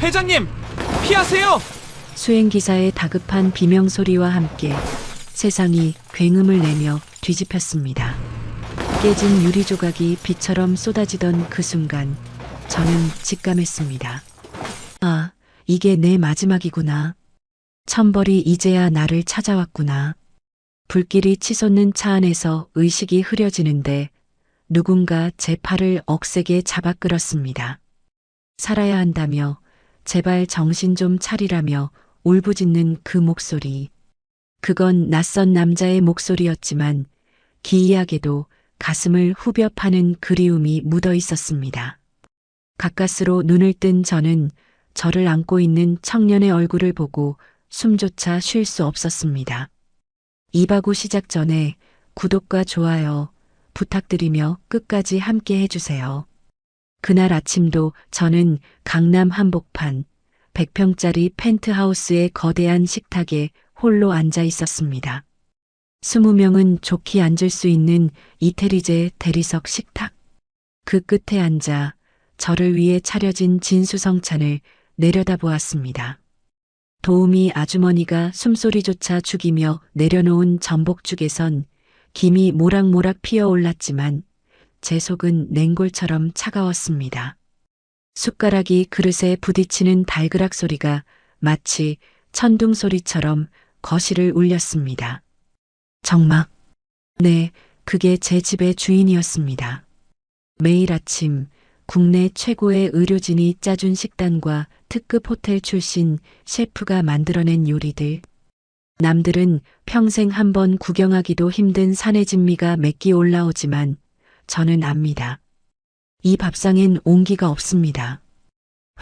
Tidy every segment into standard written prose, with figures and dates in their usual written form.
회장님, 피하세요! 수행기사의 다급한 비명소리와 함께 세상이 굉음을 내며 뒤집혔습니다. 깨진 유리 조각이 비처럼 쏟아지던 그 순간 저는 직감했습니다. 아, 이게 내 마지막이구나. 천벌이 이제야 나를 찾아왔구나. 불길이 치솟는 차 안에서 의식이 흐려지는데 누군가 제 팔을 억세게 잡아 끌었습니다. 살아야 한다며 제발 정신 좀 차리라며 울부짖는 그 목소리. 그건 낯선 남자의 목소리였지만 기이하게도 가슴을 후벼 파는 그리움이 묻어 있었습니다. 가까스로 눈을 뜬 저는 저를 안고 있는 청년의 얼굴을 보고 숨조차 쉴 수 없었습니다. 이바구 시작 전에 구독과 좋아요 부탁드리며 끝까지 함께 해주세요. 그날 아침도 저는 강남 한복판 100평짜리 펜트하우스의 거대한 식탁에 홀로 앉아 있었습니다. 20명은 좋게 앉을 수 있는 이태리제 대리석 식탁. 그 끝에 앉아 저를 위해 차려진 진수성찬을 내려다보았습니다. 도우미 아주머니가 숨소리조차 죽이며 내려놓은 전복죽에선 김이 모락모락 피어올랐지만 제 속은 냉골처럼 차가웠습니다. 숟가락이 그릇에 부딪히는 달그락 소리가 마치 천둥 소리처럼 거실을 울렸습니다. 정막. 네, 그게 제 집의 주인이었습니다. 매일 아침 국내 최고의 의료진이 짜준 식단과 특급 호텔 출신 셰프가 만들어낸 요리들. 남들은 평생 한 번 구경하기도 힘든 산의 진미가 몇 끼 올라오지만 저는 압니다. 이 밥상엔 온기가 없습니다.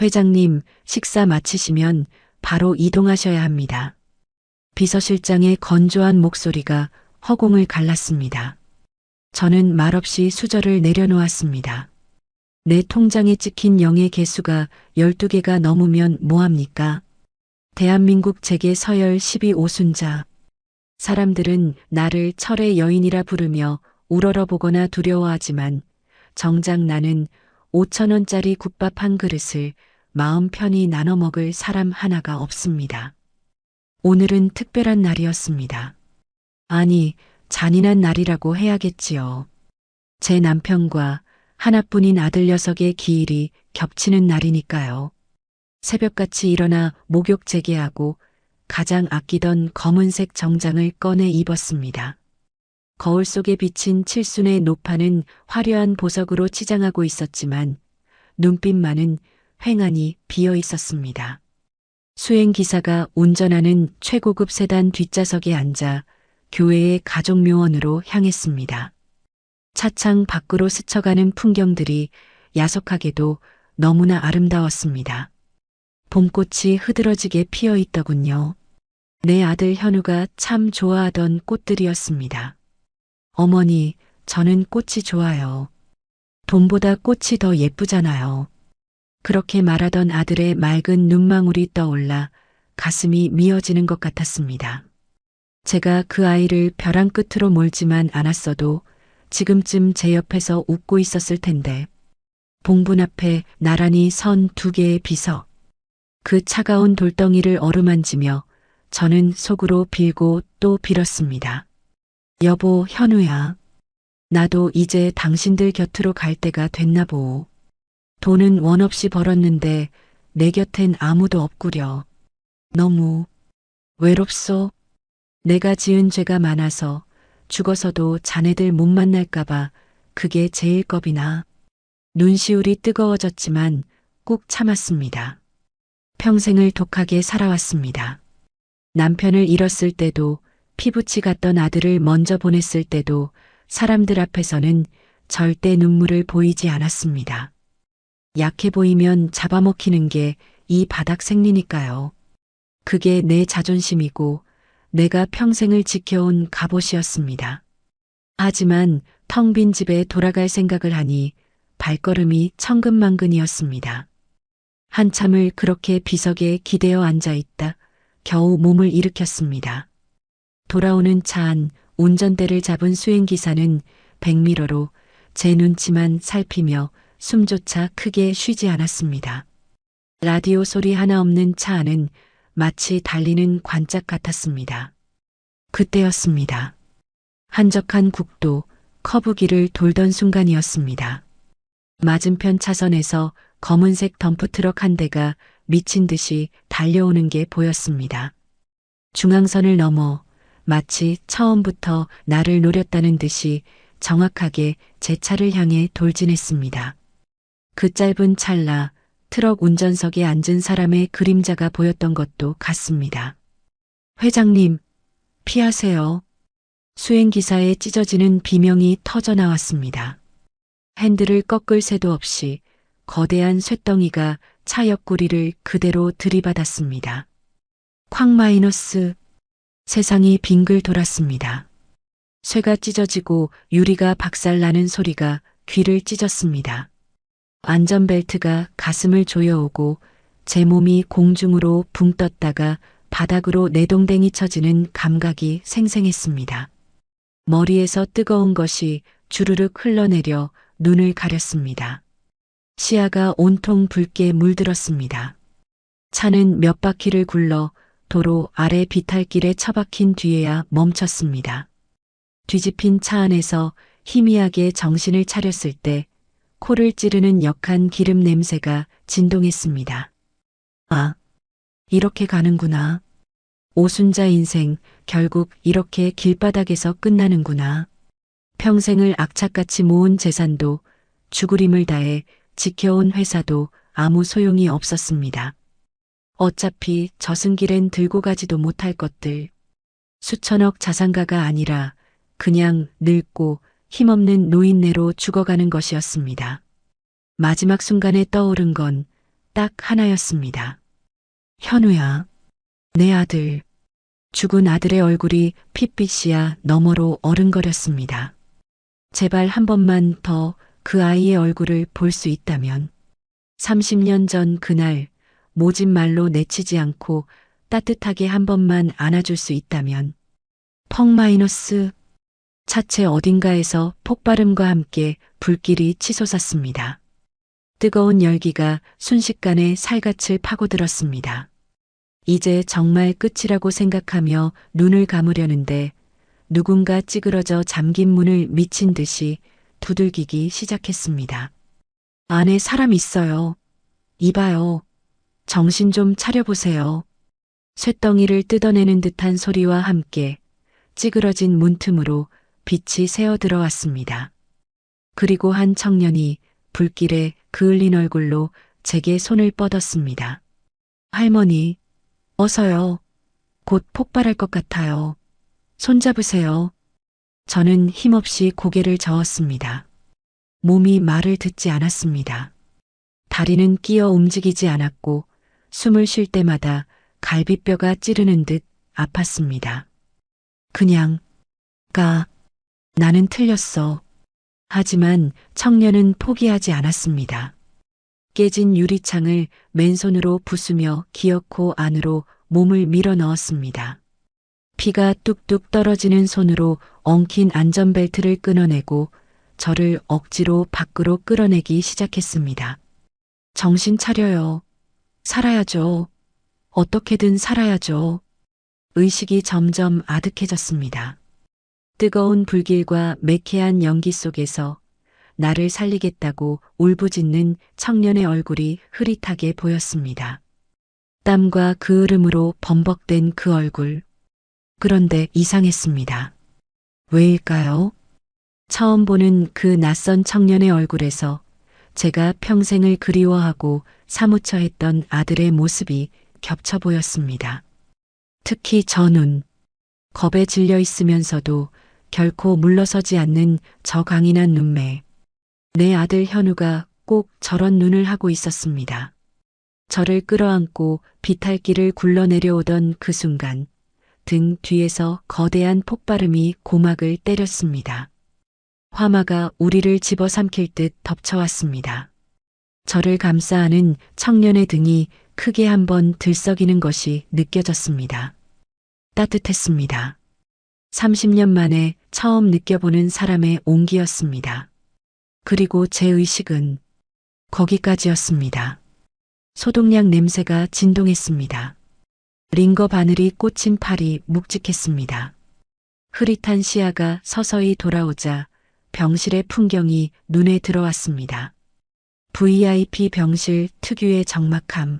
회장님, 식사 마치시면 바로 이동하셔야 합니다. 비서실장의 건조한 목소리가 허공을 갈랐습니다. 저는 말없이 수저를 내려놓았습니다. 내 통장에 찍힌 0의 개수가 12개가 넘으면 뭐합니까? 대한민국 재계 서열 12오순자. 사람들은 나를 철의 여인이라 부르며 우러러보거나 두려워하지만 정작 나는 5,000원짜리 국밥 한 그릇을 마음 편히 나눠 먹을 사람 하나가 없습니다. 오늘은 특별한 날이었습니다. 아니, 잔인한 날이라고 해야겠지요. 제 남편과 하나뿐인 아들 녀석의 기일이 겹치는 날이니까요. 새벽같이 일어나 목욕 재개하고 가장 아끼던 검은색 정장을 꺼내 입었습니다. 거울 속에 비친 칠순의 노파는 화려한 보석으로 치장하고 있었지만 눈빛만은 휑하니 비어 있었습니다. 수행기사가 운전하는 최고급 세단 뒷좌석에 앉아 교회의 가족묘원으로 향했습니다. 차창 밖으로 스쳐가는 풍경들이 야속하게도 너무나 아름다웠습니다. 봄꽃이 흐드러지게 피어 있더군요. 내 아들 현우가 참 좋아하던 꽃들이었습니다. 어머니, 저는 꽃이 좋아요. 돈보다 꽃이 더 예쁘잖아요. 그렇게 말하던 아들의 맑은 눈망울이 떠올라 가슴이 미어지는 것 같았습니다. 제가 그 아이를 벼랑 끝으로 몰지만 않았어도 지금쯤 제 옆에서 웃고 있었을 텐데. 봉분 앞에 나란히 선 2개의 비석. 그 차가운 돌덩이를 어루만지며 저는 속으로 빌고 또 빌었습니다. 여보, 현우야. 나도 이제 당신들 곁으로 갈 때가 됐나 보오. 돈은 원 없이 벌었는데 내 곁엔 아무도 없구려. 너무 외롭소. 내가 지은 죄가 많아서 죽어서도 자네들 못 만날까봐 그게 제일 겁이나. 눈시울이 뜨거워졌지만 꾹 참았습니다. 평생을 독하게 살아왔습니다. 남편을 잃었을 때도 피부치 같던 아들을 먼저 보냈을 때도 사람들 앞에서는 절대 눈물을 보이지 않았습니다. 약해 보이면 잡아먹히는 게 이 바닥 생리니까요. 그게 내 자존심이고 내가 평생을 지켜온 갑옷이었습니다. 하지만 텅 빈 집에 돌아갈 생각을 하니 발걸음이 천근만근이었습니다. 한참을 그렇게 비석에 기대어 앉아 있다 겨우 몸을 일으켰습니다. 돌아오는 차 안 운전대를 잡은 수행기사는 백미러로 제 눈치만 살피며 숨조차 크게 쉬지 않았습니다. 라디오 소리 하나 없는 차 안은 마치 달리는 관짝 같았습니다. 그때였습니다. 한적한 국도, 커브길을 돌던 순간이었습니다. 맞은편 차선에서 검은색 덤프트럭 한 대가 미친 듯이 달려오는 게 보였습니다. 중앙선을 넘어 마치 처음부터 나를 노렸다는 듯이 정확하게 제 차를 향해 돌진했습니다. 그 짧은 찰나 트럭 운전석에 앉은 사람의 그림자가 보였던 것도 같습니다. 회장님, 피하세요. 수행기사의 찢어지는 비명이 터져 나왔습니다. 핸들을 꺾을 새도 없이 거대한 쇳덩이가 차 옆구리를 그대로 들이받았습니다. 쾅 마이너스. 세상이 빙글 돌았습니다. 쇠가 찢어지고 유리가 박살나는 소리가 귀를 찢었습니다. 안전벨트가 가슴을 조여오고 제 몸이 공중으로 붕 떴다가 바닥으로 내동댕이 쳐지는 감각이 생생했습니다. 머리에서 뜨거운 것이 주르륵 흘러내려 눈을 가렸습니다. 시야가 온통 붉게 물들었습니다. 차는 몇 바퀴를 굴러 도로 아래 비탈길에 처박힌 뒤에야 멈췄습니다. 뒤집힌 차 안에서 희미하게 정신을 차렸을 때 코를 찌르는 역한 기름 냄새가 진동했습니다. 아, 이렇게 가는구나. 오순자 인생 결국 이렇게 길바닥에서 끝나는구나. 평생을 악착같이 모은 재산도 죽으림을 다해 지켜온 회사도 아무 소용이 없었습니다. 어차피 저승길엔 들고 가지도 못할 것들. 수천억 자산가가 아니라 그냥 늙고 힘없는 노인네로 죽어가는 것이었습니다. 마지막 순간에 떠오른 건 딱 하나였습니다. 현우야, 내 아들. 죽은 아들의 얼굴이 핏빛이야 너머로 어른거렸습니다. 제발 한 번만 더 그 아이의 얼굴을 볼 수 있다면. 30년 전 그날 모진 말로 내치지 않고 따뜻하게 한 번만 안아줄 수 있다면. 펑 마이너스. 차체 어딘가에서 폭발음과 함께 불길이 치솟았습니다. 뜨거운 열기가 순식간에 살갗을 파고들었습니다. 이제 정말 끝이라고 생각하며 눈을 감으려는데 누군가 찌그러져 잠긴 문을 미친 듯이 두들기기 시작했습니다. 안에 사람 있어요. 이봐요. 정신 좀 차려보세요. 쇳덩이를 뜯어내는 듯한 소리와 함께 찌그러진 문틈으로 빛이 새어 들어왔습니다. 그리고 한 청년이 불길에 그을린 얼굴로 제게 손을 뻗었습니다. 할머니, 어서요. 곧 폭발할 것 같아요. 손잡으세요. 저는 힘없이 고개를 저었습니다. 몸이 말을 듣지 않았습니다. 다리는 끼어 움직이지 않았고 숨을 쉴 때마다 갈비뼈가 찌르는 듯 아팠습니다. 그냥 가. 나는 틀렸어. 하지만 청년은 포기하지 않았습니다. 깨진 유리창을 맨손으로 부수며 기어코 안으로 몸을 밀어 넣었습니다. 피가 뚝뚝 떨어지는 손으로 엉킨 안전벨트를 끊어내고 저를 억지로 밖으로 끌어내기 시작했습니다. 정신 차려요. 살아야죠. 어떻게든 살아야죠. 의식이 점점 아득해졌습니다. 뜨거운 불길과 매캐한 연기 속에서 나를 살리겠다고 울부짖는 청년의 얼굴이 흐릿하게 보였습니다. 땀과 그을음으로 범벅된 그 얼굴. 그런데 이상했습니다. 왜일까요? 처음 보는 그 낯선 청년의 얼굴에서 제가 평생을 그리워하고 사무쳐 했던 아들의 모습이 겹쳐 보였습니다. 특히 저 눈, 겁에 질려 있으면서도 결코 물러서지 않는 저 강인한 눈매. 내 아들 현우가 꼭 저런 눈을 하고 있었습니다. 저를 끌어안고 비탈길을 굴러내려오던 그 순간 등 뒤에서 거대한 폭발음이 고막을 때렸습니다. 화마가 우리를 집어삼킬 듯 덮쳐왔습니다. 저를 감싸 안은 청년의 등이 크게 한번 들썩이는 것이 느껴졌습니다. 따뜻했습니다. 30년 만에 처음 느껴보는 사람의 온기였습니다. 그리고 제 의식은 거기까지였습니다. 소독약 냄새가 진동했습니다. 링거 바늘이 꽂힌 팔이 묵직했습니다. 흐릿한 시야가 서서히 돌아오자 병실의 풍경이 눈에 들어왔습니다. VIP 병실 특유의 적막함,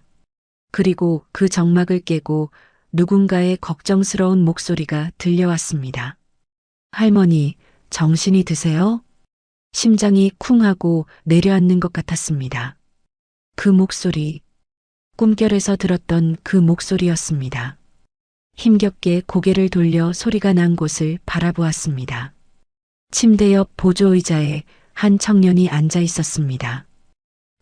그리고 그 적막을 깨고 누군가의 걱정스러운 목소리가 들려왔습니다. 할머니, 정신이 드세요? 심장이 쿵 하고 내려앉는 것 같았습니다. 그 목소리, 꿈결에서 들었던 그 목소리였습니다. 힘겹게 고개를 돌려 소리가 난 곳을 바라보았습니다. 침대 옆 보조의자에 한 청년이 앉아 있었습니다.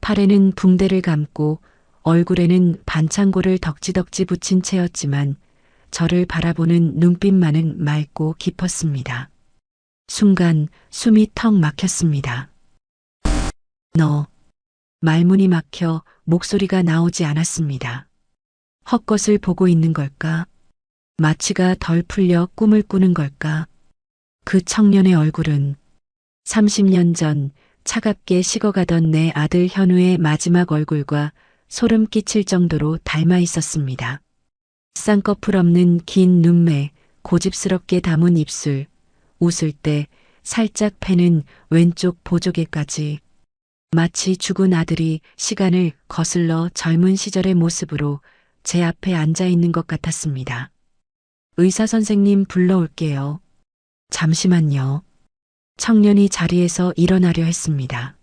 팔에는 붕대를 감고 얼굴에는 반창고를 덕지덕지 붙인 채였지만 저를 바라보는 눈빛만은 맑고 깊었습니다. 순간 숨이 턱 막혔습니다. 너. 말문이 막혀 목소리가 나오지 않았습니다. 헛것을 보고 있는 걸까? 마취가 덜 풀려 꿈을 꾸는 걸까? 그 청년의 얼굴은 30년 전 차갑게 식어가던 내 아들 현우의 마지막 얼굴과 소름 끼칠 정도로 닮아 있었습니다. 쌍꺼풀 없는 긴 눈매, 고집스럽게 담은 입술, 웃을 때 살짝 패는 왼쪽 보조개까지. 마치 죽은 아들이 시간을 거슬러 젊은 시절의 모습으로 제 앞에 앉아 있는 것 같았습니다. 의사 선생님 불러올게요. 잠시만요. 청년이 자리에서 일어나려 했습니다.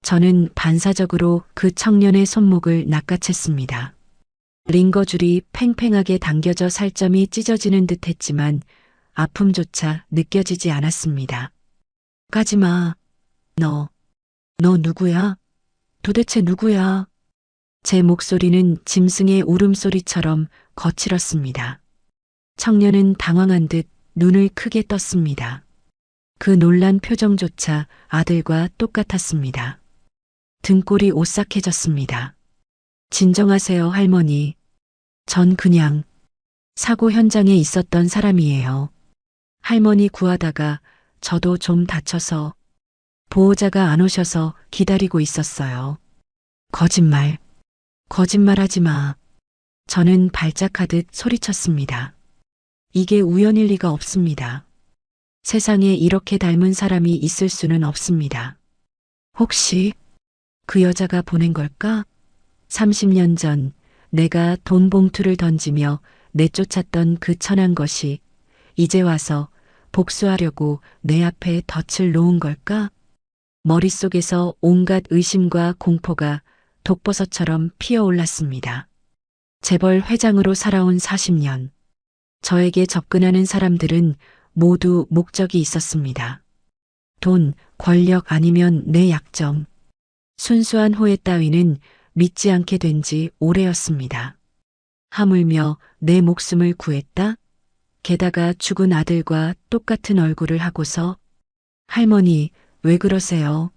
저는 반사적으로 그 청년의 손목을 낚아챘습니다. 링거줄이 팽팽하게 당겨져 살점이 찢어지는 듯 했지만 아픔조차 느껴지지 않았습니다. 가지마. 너 누구야? 도대체 누구야? 제 목소리는 짐승의 울음소리처럼 거칠었습니다. 청년은 당황한 듯 눈을 크게 떴습니다. 그 놀란 표정조차 아들과 똑같았습니다. 등골이 오싹해졌습니다. 진정하세요, 할머니. 전 그냥 사고 현장에 있었던 사람이에요. 할머니 구하다가 저도 좀 다쳐서 보호자가 안 오셔서 기다리고 있었어요. 거짓말하지 마. 저는 발작하듯 소리쳤습니다. 이게 우연일 리가 없습니다. 세상에 이렇게 닮은 사람이 있을 수는 없습니다. 혹시 그 여자가 보낸 걸까? 30년 전 내가 돈 봉투를 던지며 내쫓았던 그 천한 것이 이제 와서 복수하려고 내 앞에 덫을 놓은 걸까? 머릿속에서 온갖 의심과 공포가 독버섯처럼 피어올랐습니다. 재벌 회장으로 살아온 40년. 저에게 접근하는 사람들은 모두 목적이 있었습니다. 돈, 권력 아니면 내 약점. 순수한 호혜 따위는 믿지 않게 된 지 오래였습니다. 하물며 내 목숨을 구했다? 게다가 죽은 아들과 똑같은 얼굴을 하고서 할머니, 왜 그러세요?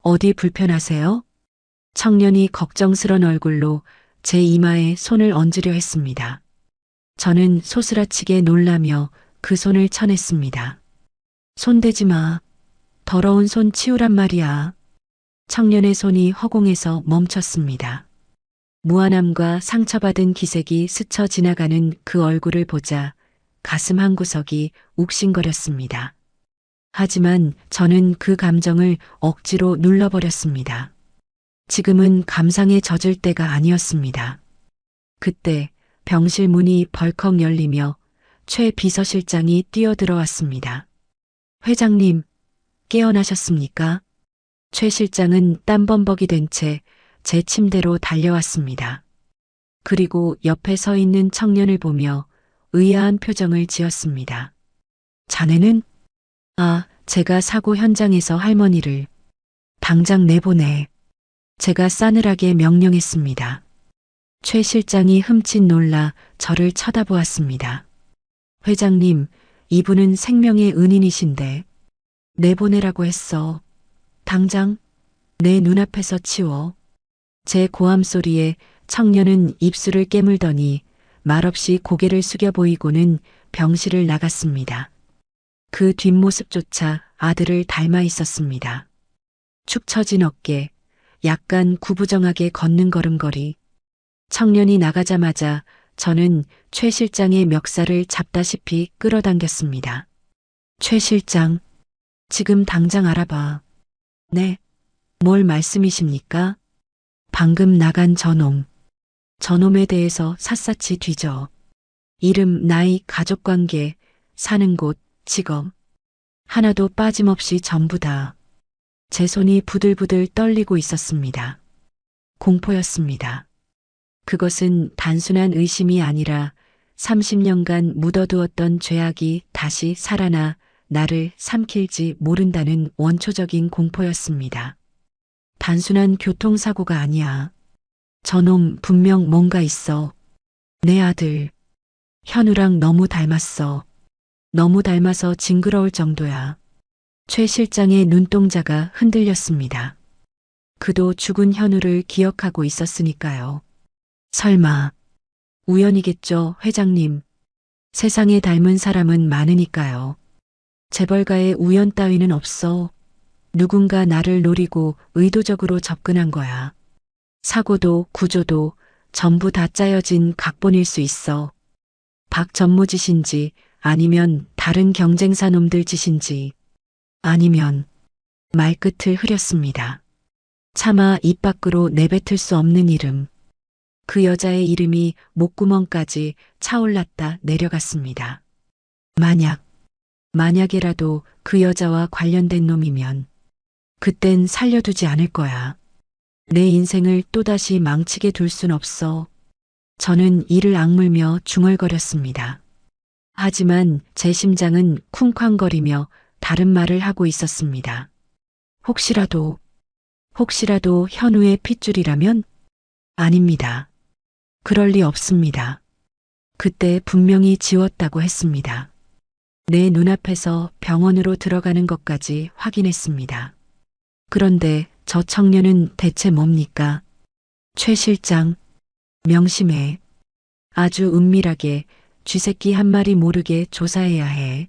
어디 불편하세요? 청년이 걱정스런 얼굴로 제 이마에 손을 얹으려 했습니다. 저는 소스라치게 놀라며 그 손을 쳐냈습니다. 손대지 마. 더러운 손 치우란 말이야. 청년의 손이 허공에서 멈췄습니다. 무한함과 상처받은 기색이 스쳐 지나가는 그 얼굴을 보자 가슴 한구석이 욱신거렸습니다. 하지만 저는 그 감정을 억지로 눌러버렸습니다. 지금은 감상에 젖을 때가 아니었습니다. 그때 병실 문이 벌컥 열리며 최 비서실장이 뛰어들어왔습니다. 회장님, 깨어나셨습니까? 최 실장은 땀범벅이 된 채 제 침대로 달려왔습니다. 그리고 옆에 서 있는 청년을 보며 의아한 표정을 지었습니다. 자네는? 제가 사고 현장에서 할머니를 당장 내보내. 제가 싸늘하게 명령했습니다. 최 실장이 흠칫 놀라 저를 쳐다보았습니다. 회장님, 이분은 생명의 은인이신데 내보내라고 했어. 당장 내 눈앞에서 치워. 제 고함 소리에 청년은 입술을 깨물더니 말없이 고개를 숙여 보이고는 병실을 나갔습니다. 그 뒷모습조차 아들을 닮아 있었습니다. 축 처진 어깨, 약간 구부정하게 걷는 걸음걸이. 청년이 나가자마자 저는 최 실장의 멱살을 잡다시피 끌어당겼습니다. 최 실장, 지금 당장 알아봐. 네, 뭘 말씀이십니까? 방금 나간 저놈. 저놈에 대해서 샅샅이 뒤져. 이름, 나이, 가족관계, 사는 곳, 직업. 하나도 빠짐없이 전부 다. 제 손이 부들부들 떨리고 있었습니다. 공포였습니다. 그것은 단순한 의심이 아니라 30년간 묻어두었던 죄악이 다시 살아나 나를 삼킬지 모른다는 원초적인 공포였습니다. 단순한 교통사고가 아니야. 저놈 분명 뭔가 있어. 내 아들. 현우랑 너무 닮았어. 너무 닮아서 징그러울 정도야. 최 실장의 눈동자가 흔들렸습니다. 그도 죽은 현우를 기억하고 있었으니까요. 설마. 우연이겠죠, 회장님. 세상에 닮은 사람은 많으니까요. 재벌가의 우연 따위는 없어. 누군가 나를 노리고 의도적으로 접근한 거야. 사고도 구조도 전부 다 짜여진 각본일 수 있어. 박 전무 짓인지 아니면 다른 경쟁사 놈들 짓인지 아니면 말끝을 흐렸습니다. 차마 입 밖으로 내뱉을 수 없는 이름. 그 여자의 이름이 목구멍까지 차올랐다 내려갔습니다. 만약이라도 그 여자와 관련된 놈이면 그땐 살려두지 않을 거야. 내 인생을 또다시 망치게 둘 순 없어. 저는 이를 악물며 중얼거렸습니다. 하지만 제 심장은 쿵쾅거리며 다른 말을 하고 있었습니다. 혹시라도 현우의 핏줄이라면? 아닙니다. 그럴 리 없습니다. 그때 분명히 지웠다고 했습니다. 내 눈앞에서 병원으로 들어가는 것까지 확인했습니다. 그런데 저 청년은 대체 뭡니까? 최 실장, 명심해. 아주 은밀하게 쥐새끼 한 마리 모르게 조사해야 해.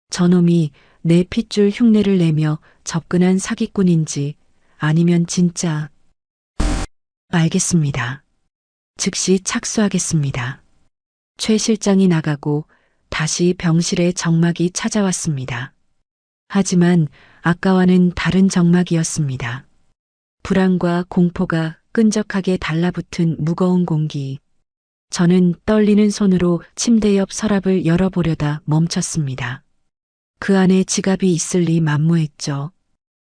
저놈이 내 핏줄 흉내를 내며 접근한 사기꾼인지 아니면 진짜. 알겠습니다. 즉시 착수하겠습니다. 최 실장이 나가고 다시 병실에 정막이 찾아왔습니다. 하지만 아까와는 다른 정막이었습니다. 불안과 공포가 끈적하게 달라붙은 무거운 공기. 저는 떨리는 손으로 침대 옆 서랍을 열어보려다 멈췄습니다. 그 안에 지갑이 있을 리 만무했죠.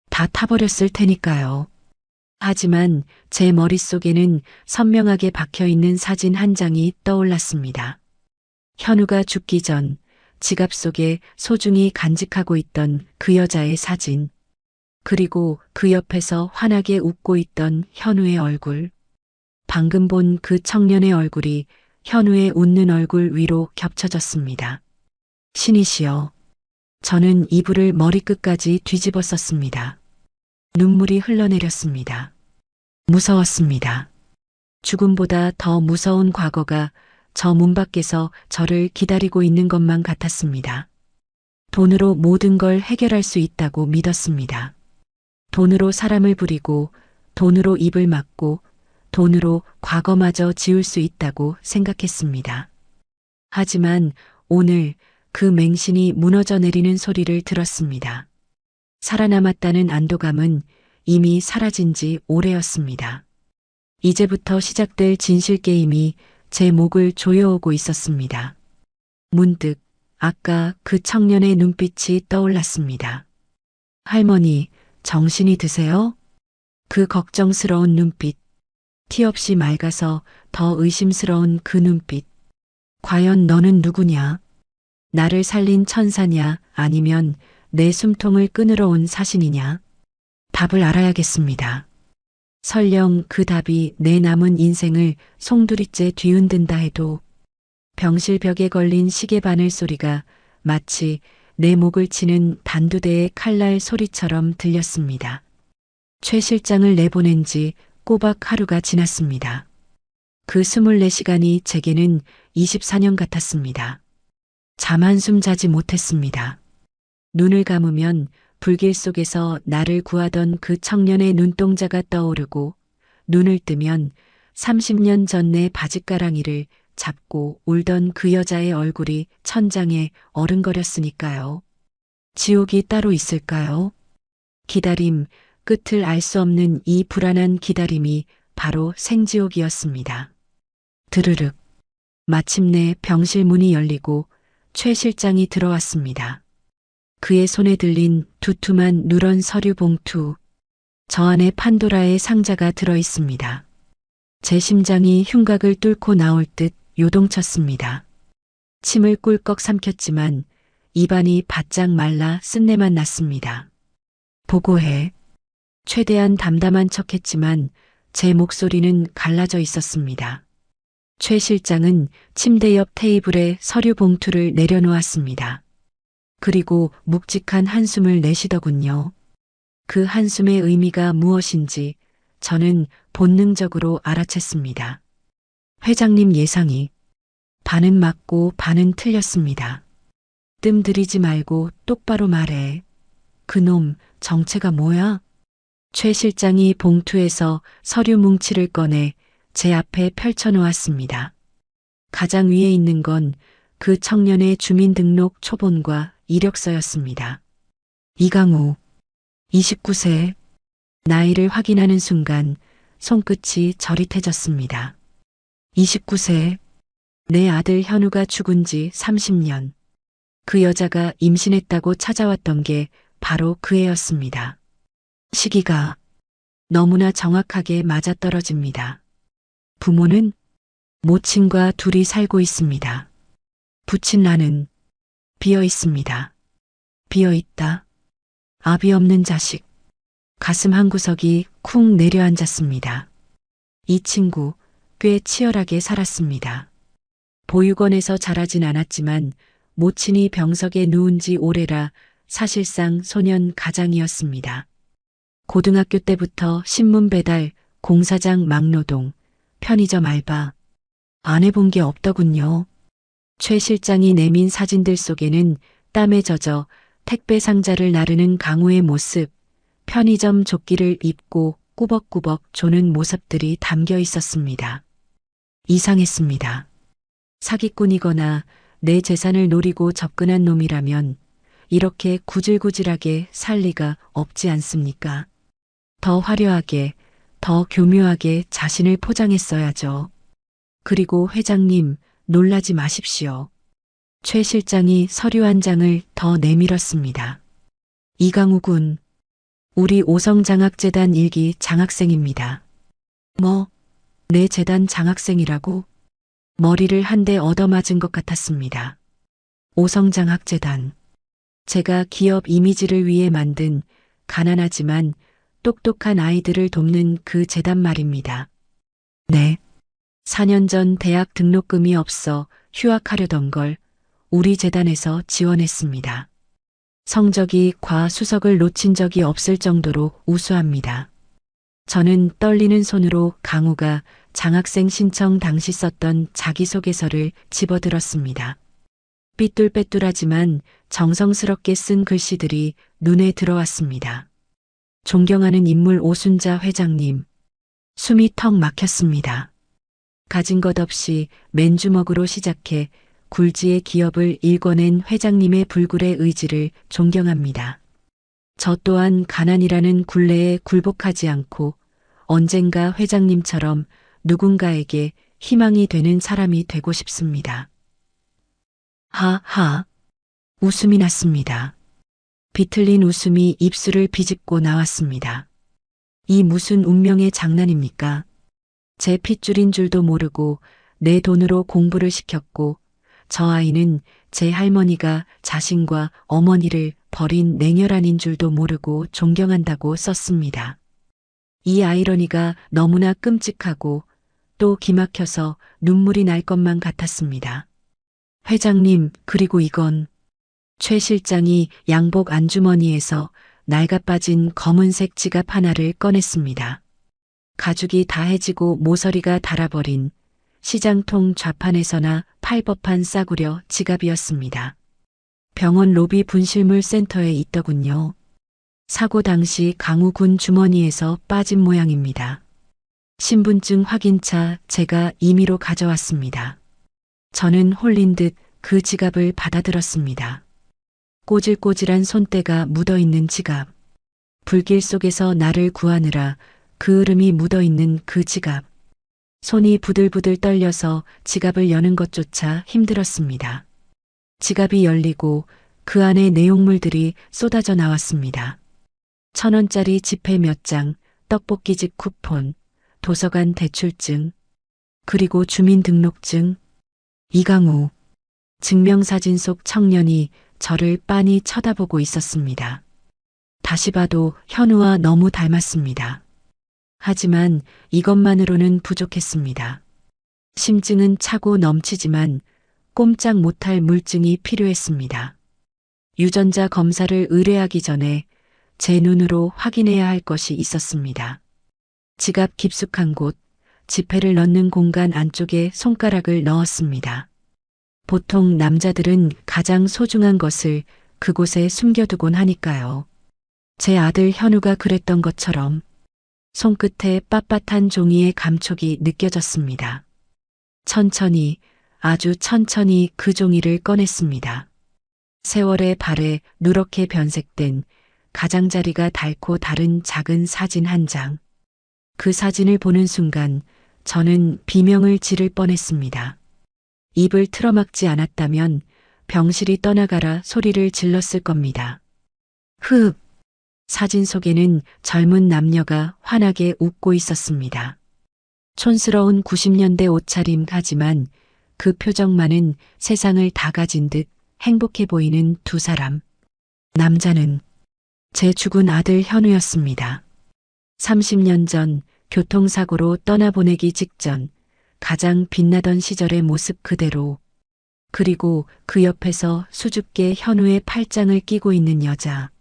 다 타버렸을 테니까요. 하지만 제 머릿속에는 선명하게 박혀있는 사진 한 장이 떠올랐습니다. 현우가 죽기 전 지갑 속에 소중히 간직하고 있던 그 여자의 사진. 그리고 그 옆에서 환하게 웃고 있던 현우의 얼굴. 방금 본 그 청년의 얼굴이 현우의 웃는 얼굴 위로 겹쳐졌습니다. 신이시여. 저는 이불을 머리끝까지 뒤집었었습니다. 눈물이 흘러내렸습니다. 무서웠습니다. 죽음보다 더 무서운 과거가 저 문 밖에서 저를 기다리고 있는 것만 같았습니다. 돈으로 모든 걸 해결할 수 있다고 믿었습니다. 돈으로 사람을 부리고, 돈으로 입을 막고, 돈으로 과거마저 지울 수 있다고 생각했습니다. 하지만 오늘 그 맹신이 무너져 내리는 소리를 들었습니다. 살아남았다는 안도감은 이미 사라진 지 오래였습니다. 이제부터 시작될 진실 게임이 제 목을 조여오고 있었습니다. 문득 아까 그 청년의 눈빛이 떠올랐습니다. 할머니, 정신이 드세요? 그 걱정스러운 눈빛, 티 없이 맑아서 더 의심스러운 그 눈빛. 과연 너는 누구냐? 나를 살린 천사냐 아니면 내 숨통을 끊으러 온 사신이냐? 답을 알아야겠습니다. 설령 그 답이 내 남은 인생을 송두리째 뒤흔든다 해도 병실 벽에 걸린 시계바늘 소리가 마치 내 목을 치는 단두대의 칼날 소리처럼 들렸습니다. 최 실장을 내보낸 지 꼬박 하루가 지났습니다. 그 24시간이 제게는 24년 같았습니다. 잠 한숨 자지 못했습니다. 눈을 감으면 불길 속에서 나를 구하던 그 청년의 눈동자가 떠오르고 눈을 뜨면 30년 전 내 바짓가랑이를 잡고 울던 그 여자의 얼굴이 천장에 어른거렸으니까요. 지옥이 따로 있을까요? 기다림, 끝을 알 수 없는 이 불안한 기다림이 바로 생지옥이었습니다. 드르륵. 마침내 병실 문이 열리고 최 실장이 들어왔습니다. 그의 손에 들린 두툼한 누런 서류 봉투. 저 안에 판도라의 상자가 들어 있습니다. 제 심장이 흉곽을 뚫고 나올 듯 요동쳤습니다. 침을 꿀꺽 삼켰지만 입안이 바짝 말라 쓴내만 났습니다. 보고해. 최대한 담담한 척했지만 제 목소리는 갈라져 있었습니다. 최 실장은 침대 옆 테이블에 서류 봉투를 내려놓았습니다. 그리고 묵직한 한숨을 내쉬더군요. 그 한숨의 의미가 무엇인지 저는 본능적으로 알아챘습니다. 회장님 예상이 반은 맞고 반은 틀렸습니다. 뜸 들이지 말고 똑바로 말해. 그놈 정체가 뭐야? 최 실장이 봉투에서 서류 뭉치를 꺼내 제 앞에 펼쳐놓았습니다. 가장 위에 있는 건 그 청년의 주민등록 초본과 이력서였습니다. 이강우, 29세. 나이를 확인하는 순간 손끝이 저릿해졌습니다. 29세. 내 아들 현우가 죽은 지 30년. 그 여자가 임신했다고 찾아왔던 게 바로 그 애였습니다. 시기가 너무나 정확하게 맞아떨어집니다. 부모는 모친과 둘이 살고 있습니다. 부친 나는 비어 있습니다. 비어 있다. 아비 없는 자식. 가슴 한구석이 쿵 내려앉았습니다. 이 친구 꽤 치열하게 살았습니다. 보육원에서 자라진 않았지만 모친이 병석에 누운 지 오래라 사실상 소년 가장이었습니다. 고등학교 때부터 신문 배달, 공사장 막노동, 편의점 알바. 안 해본 게 없더군요. 최 실장이 내민 사진들 속에는 땀에 젖어 택배 상자를 나르는 강우의 모습, 편의점 조끼를 입고 꾸벅꾸벅 조는 모습들이 담겨 있었습니다. 이상했습니다. 사기꾼이거나 내 재산을 노리고 접근한 놈이라면 이렇게 구질구질하게 살 리가 없지 않습니까? 더 화려하게, 더 교묘하게 자신을 포장했어야죠. 그리고 회장님, 놀라지 마십시오. 최 실장이 서류 한 장을 더 내밀었습니다. 이강우 군, 우리 오성장학재단 1기 장학생입니다. 뭐, 내 재단 장학생이라고? 머리를 한 대 얻어맞은 것 같았습니다. 오성장학재단. 제가 기업 이미지를 위해 만든 가난하지만 똑똑한 아이들을 돕는 그 재단 말입니다. 네. 4년 전 대학 등록금이 없어 휴학하려던 걸 우리 재단에서 지원했습니다. 성적이 과수석을 놓친 적이 없을 정도로 우수합니다. 저는 떨리는 손으로 강우가 장학생 신청 당시 썼던 자기소개서를 집어들었습니다. 삐뚤빼뚤하지만 정성스럽게 쓴 글씨들이 눈에 들어왔습니다. 존경하는 인물 오순자 회장님. 숨이 턱 막혔습니다. 가진 것 없이 맨주먹으로 시작해 굴지의 기업을 일궈낸 회장님의 불굴의 의지를 존경합니다. 저 또한 가난이라는 굴레에 굴복하지 않고 언젠가 회장님처럼 누군가에게 희망이 되는 사람이 되고 싶습니다. 하하. 웃음이 났습니다. 비틀린 웃음이 입술을 비집고 나왔습니다. 이 무슨 운명의 장난입니까? 제 핏줄인 줄도 모르고 내 돈으로 공부를 시켰고 저 아이는 제 할머니가 자신과 어머니를 버린 냉혈한인 줄도 모르고 존경한다고 썼습니다. 이 아이러니가 너무나 끔찍하고 또 기막혀서 눈물이 날 것만 같았습니다. 회장님, 그리고 이건 최 실장이 양복 안주머니에서 낡아빠진 검은색 지갑 하나를 꺼냈습니다. 가죽이 다해지고 모서리가 닳아버린 시장통 좌판에서나 팔 법한 싸구려 지갑이었습니다. 병원 로비 분실물 센터에 있더군요. 사고 당시 강우 군 주머니에서 빠진 모양입니다. 신분증 확인차 제가 임의로 가져왔습니다. 저는 홀린 듯 그 지갑을 받아들었습니다. 꼬질꼬질한 손때가 묻어있는 지갑. 불길 속에서 나를 구하느라 그 으름이 묻어있는 그 지갑. 손이 부들부들 떨려서 지갑을 여는 것조차 힘들었습니다. 지갑이 열리고 그 안에 내용물들이 쏟아져 나왔습니다. 1,000원짜리 지폐 몇 장, 떡볶이집 쿠폰, 도서관 대출증, 그리고 주민등록증. 이강우. 증명사진 속 청년이 저를 빤히 쳐다보고 있었습니다. 다시 봐도 현우와 너무 닮았습니다. 하지만 이것만으로는 부족했습니다. 심증은 차고 넘치지만 꼼짝 못할 물증이 필요했습니다. 유전자 검사를 의뢰하기 전에 제 눈으로 확인해야 할 것이 있었습니다. 지갑 깊숙한 곳, 지폐를 넣는 공간 안쪽에 손가락을 넣었습니다. 보통 남자들은 가장 소중한 것을 그곳에 숨겨두곤 하니까요. 제 아들 현우가 그랬던 것처럼 손끝에 빳빳한 종이의 감촉이 느껴졌습니다. 천천히, 아주 천천히 그 종이를 꺼냈습니다. 세월의 발에 누렇게 변색된 가장자리가 닳고 다른 작은 사진 한 장. 그 사진을 보는 순간 저는 비명을 지를 뻔했습니다. 입을 틀어막지 않았다면 병실이 떠나가라 소리를 질렀을 겁니다. 흡! 사진 속에는 젊은 남녀가 환하게 웃고 있었습니다. 촌스러운 90년대 옷차림 하지만 그 표정만은 세상을 다 가진 듯 행복해 보이는 두 사람. 남자는 제 죽은 아들 현우였습니다. 30년 전 교통사고로 떠나보내기 직전 가장 빛나던 시절의 모습 그대로, 그리고 그 옆에서 수줍게 현우의 팔짱을 끼고 있는 여자.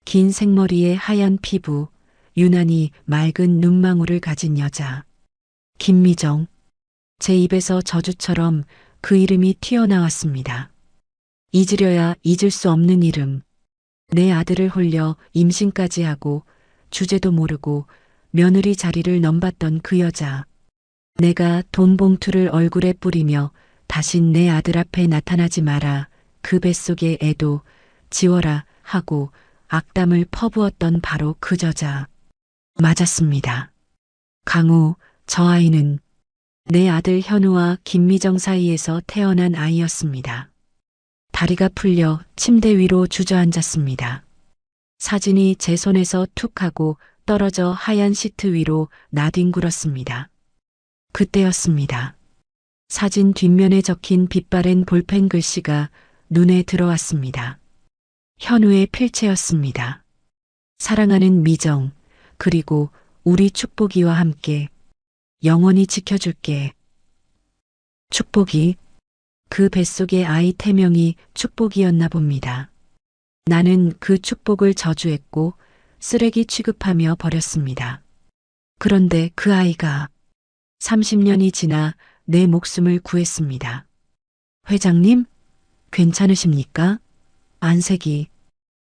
긴 생머리에 하얀 피부, 유난히 맑은 눈망울을 가진 여자. 김미정. 제 입에서 저주처럼 그 이름이 튀어나왔습니다. 잊으려야 잊을 수 없는 이름. 내 아들을 홀려 임신까지 하고 주제도 모르고 며느리 자리를 넘봤던 그 여자. 내가 돈 봉투를 얼굴에 뿌리며 다신 내 아들 앞에 나타나지 마라. 그 뱃속의 애도 지워라 하고 악담을 퍼부었던 바로 그 저자. 맞았습니다. 강우, 저 아이는 내 아들 현우와 김미정 사이에서 태어난 아이였습니다. 다리가 풀려 침대 위로 주저앉았습니다. 사진이 제 손에서 툭 하고 떨어져 하얀 시트 위로 나뒹굴었습니다. 그때였습니다. 사진 뒷면에 적힌 빛바랜 볼펜 글씨가 눈에 들어왔습니다. 현우의 필체였습니다. 사랑하는 미정, 그리고 우리 축복이와 함께 영원히 지켜줄게. 축복이. 그 뱃속의 아이 태명이 축복이었나 봅니다. 나는 그 축복을 저주했고 쓰레기 취급하며 버렸습니다. 그런데 그 아이가 30년이 지나 내 목숨을 구했습니다. 회장님, 괜찮으십니까? 안색이.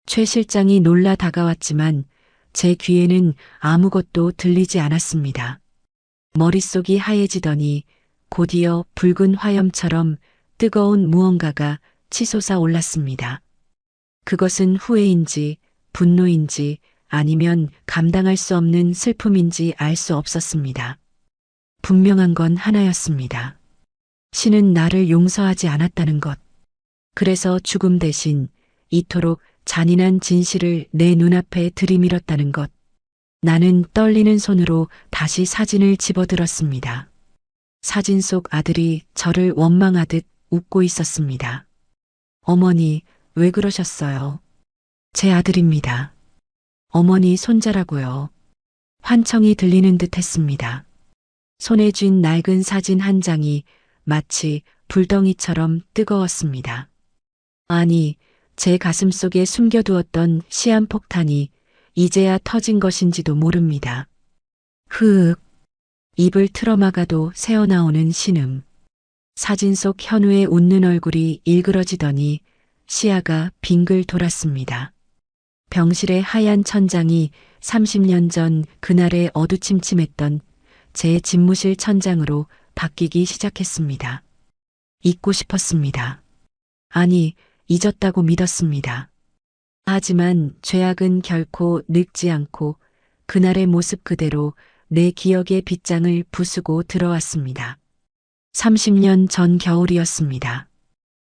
최 실장이 놀라 다가왔지만 제 귀에는 아무것도 들리지 않았습니다. 머릿속이 하얘지더니 곧이어 붉은 화염처럼 뜨거운 무언가가 치솟아 올랐습니다. 그것은 후회인지 분노인지 아니면 감당할 수 없는 슬픔인지 알 수 없었습니다. 분명한 건 하나였습니다. 신은 나를 용서하지 않았다는 것. 그래서 죽음 대신 이토록 잔인한 진실을 내 눈앞에 들이밀었다는 것. 나는 떨리는 손으로 다시 사진을 집어들었습니다. 사진 속 아들이 저를 원망하듯 웃고 있었습니다. 어머니, 왜 그러셨어요? 제 아들입니다. 어머니 손자라고요. 환청이 들리는 듯 했습니다. 손에 쥔 낡은 사진 한 장이 마치 불덩이처럼 뜨거웠습니다. 아니, 제 가슴 속에 숨겨두었던 시한폭탄이 이제야 터진 것인지도 모릅니다. 흐윽. 입을 틀어막아도 새어나오는 신음. 사진 속 현우의 웃는 얼굴이 일그러지더니 시야가 빙글 돌았습니다. 병실의 하얀 천장이 30년 전 그날의 어두침침했던 제 집무실 천장으로 바뀌기 시작했습니다. 잊고 싶었습니다. 아니, 잊었다고 믿었습니다. 하지만 죄악은 결코 늙지 않고 그날의 모습 그대로 내 기억의 빗장을 부수고 들어왔습니다. 30년 전 겨울이었습니다.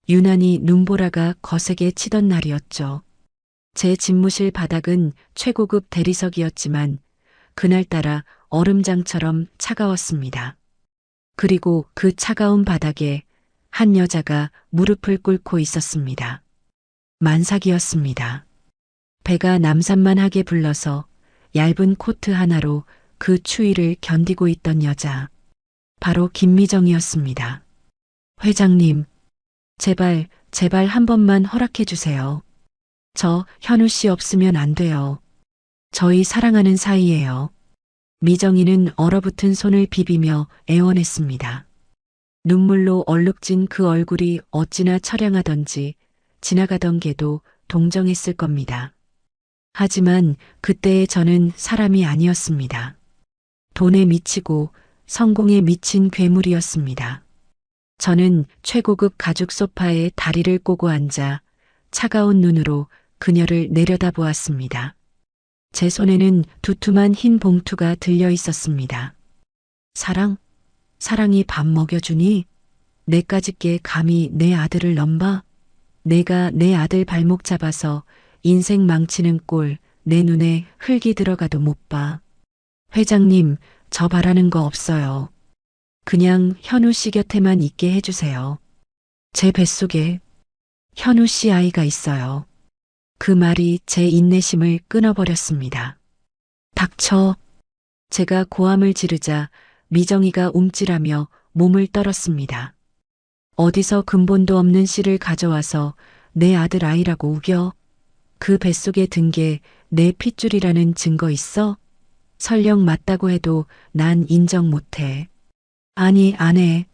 유난히 눈보라가 거세게 치던 날이었죠. 제 집무실 바닥은 최고급 대리석이었지만 그날따라 얼음장처럼 차가웠습니다. 그리고 그 차가운 바닥에 한 여자가 무릎을 꿇고 있었습니다. 만삭이었습니다. 배가 남산만하게 불러서 얇은 코트 하나로 그 추위를 견디고 있던 여자. 바로 김미정이었습니다. 회장님, 제발 한 번만 허락해 주세요. 저 현우 씨 없으면 안 돼요. 저희 사랑하는 사이예요. 미정이는 얼어붙은 손을 비비며 애원했습니다. 눈물로 얼룩진 그 얼굴이 어찌나 처량하던지 지나가던 개도 동정했을 겁니다. 하지만 그때의 저는 사람이 아니었습니다. 돈에 미치고 성공에 미친 괴물이었습니다. 저는 최고급 가죽 소파에 다리를 꼬고 앉아 차가운 눈으로 그녀를 내려다보았습니다. 제 손에는 두툼한 흰 봉투가 들려 있었습니다. 사랑이 밥 먹여주니? 내까짓게 감히 내 아들을 넘봐? 내가 내 아들 발목 잡아서 인생 망치는 꼴 내 눈에 흙이 들어가도 못 봐. 회장님, 저 바라는 거 없어요. 그냥 현우 씨 곁에만 있게 해주세요. 제 뱃속에 현우 씨 아이가 있어요. 그 말이 제 인내심을 끊어버렸습니다. 닥쳐. 제가 고함을 지르자 미정이가 움찔하며 몸을 떨었습니다. 어디서 근본도 없는 씨를 가져와서 내 아들 아이라고 우겨? 그 뱃속에 든 게 내 핏줄이라는 증거 있어? 설령 맞다고 해도 난 인정 못해. 아니, 안 해.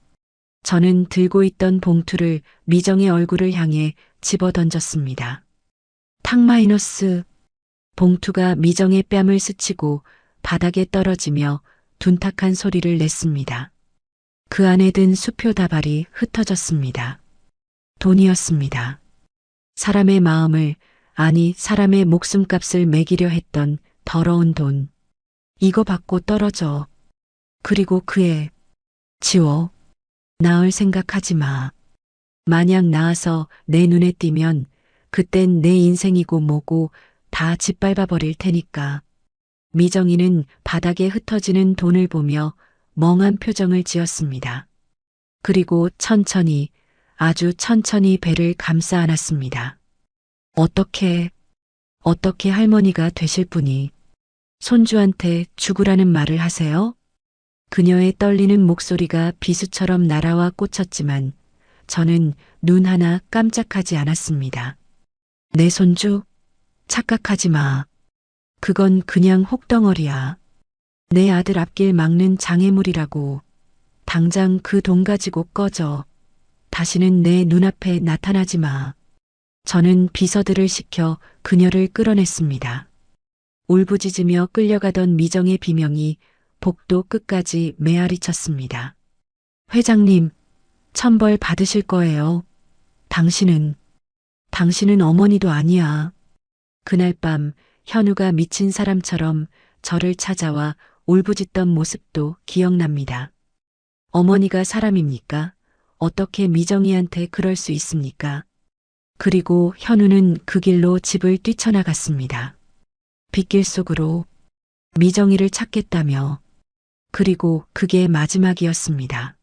저는 들고 있던 봉투를 미정의 얼굴을 향해 집어 던졌습니다. 탁 마이너스. 봉투가 미정의 뺨을 스치고 바닥에 떨어지며 둔탁한 소리를 냈습니다. 그 안에 든 수표 다발이 흩어졌습니다. 돈이었습니다. 사람의 마음을, 아니 사람의 목숨값을 매기려 했던 더러운 돈. 이거 받고 떨어져. 그리고 그 애 지워. 나을 생각하지 마. 만약 나아서 내 눈에 띄면 그땐 내 인생이고 뭐고 다 짓밟아 버릴 테니까. 미정이는 바닥에 흩어지는 돈을 보며 멍한 표정을 지었습니다. 그리고 천천히, 아주 천천히 배를 감싸 안았습니다. 어떻게 할머니가 되실 분이 손주한테 죽으라는 말을 하세요? 그녀의 떨리는 목소리가 비수처럼 날아와 꽂혔지만 저는 눈 하나 깜짝하지 않았습니다. 내 손주? 착각하지 마. 그건 그냥 혹덩어리야. 내 아들 앞길 막는 장애물이라고. 당장 그 돈 가지고 꺼져. 다시는 내 눈앞에 나타나지 마. 저는 비서들을 시켜 그녀를 끌어냈습니다. 울부짖으며 끌려가던 미정의 비명이 복도 끝까지 메아리쳤습니다. 회장님, 천벌 받으실 거예요. 당신은 어머니도 아니야. 그날 밤 현우가 미친 사람처럼 저를 찾아와 울부짖던 모습도 기억납니다. 어머니가 사람입니까? 어떻게 미정이한테 그럴 수 있습니까? 그리고 현우는 그 길로 집을 뛰쳐나갔습니다. 빗길 속으로 미정이를 찾겠다며. 그리고 그게 마지막이었습니다.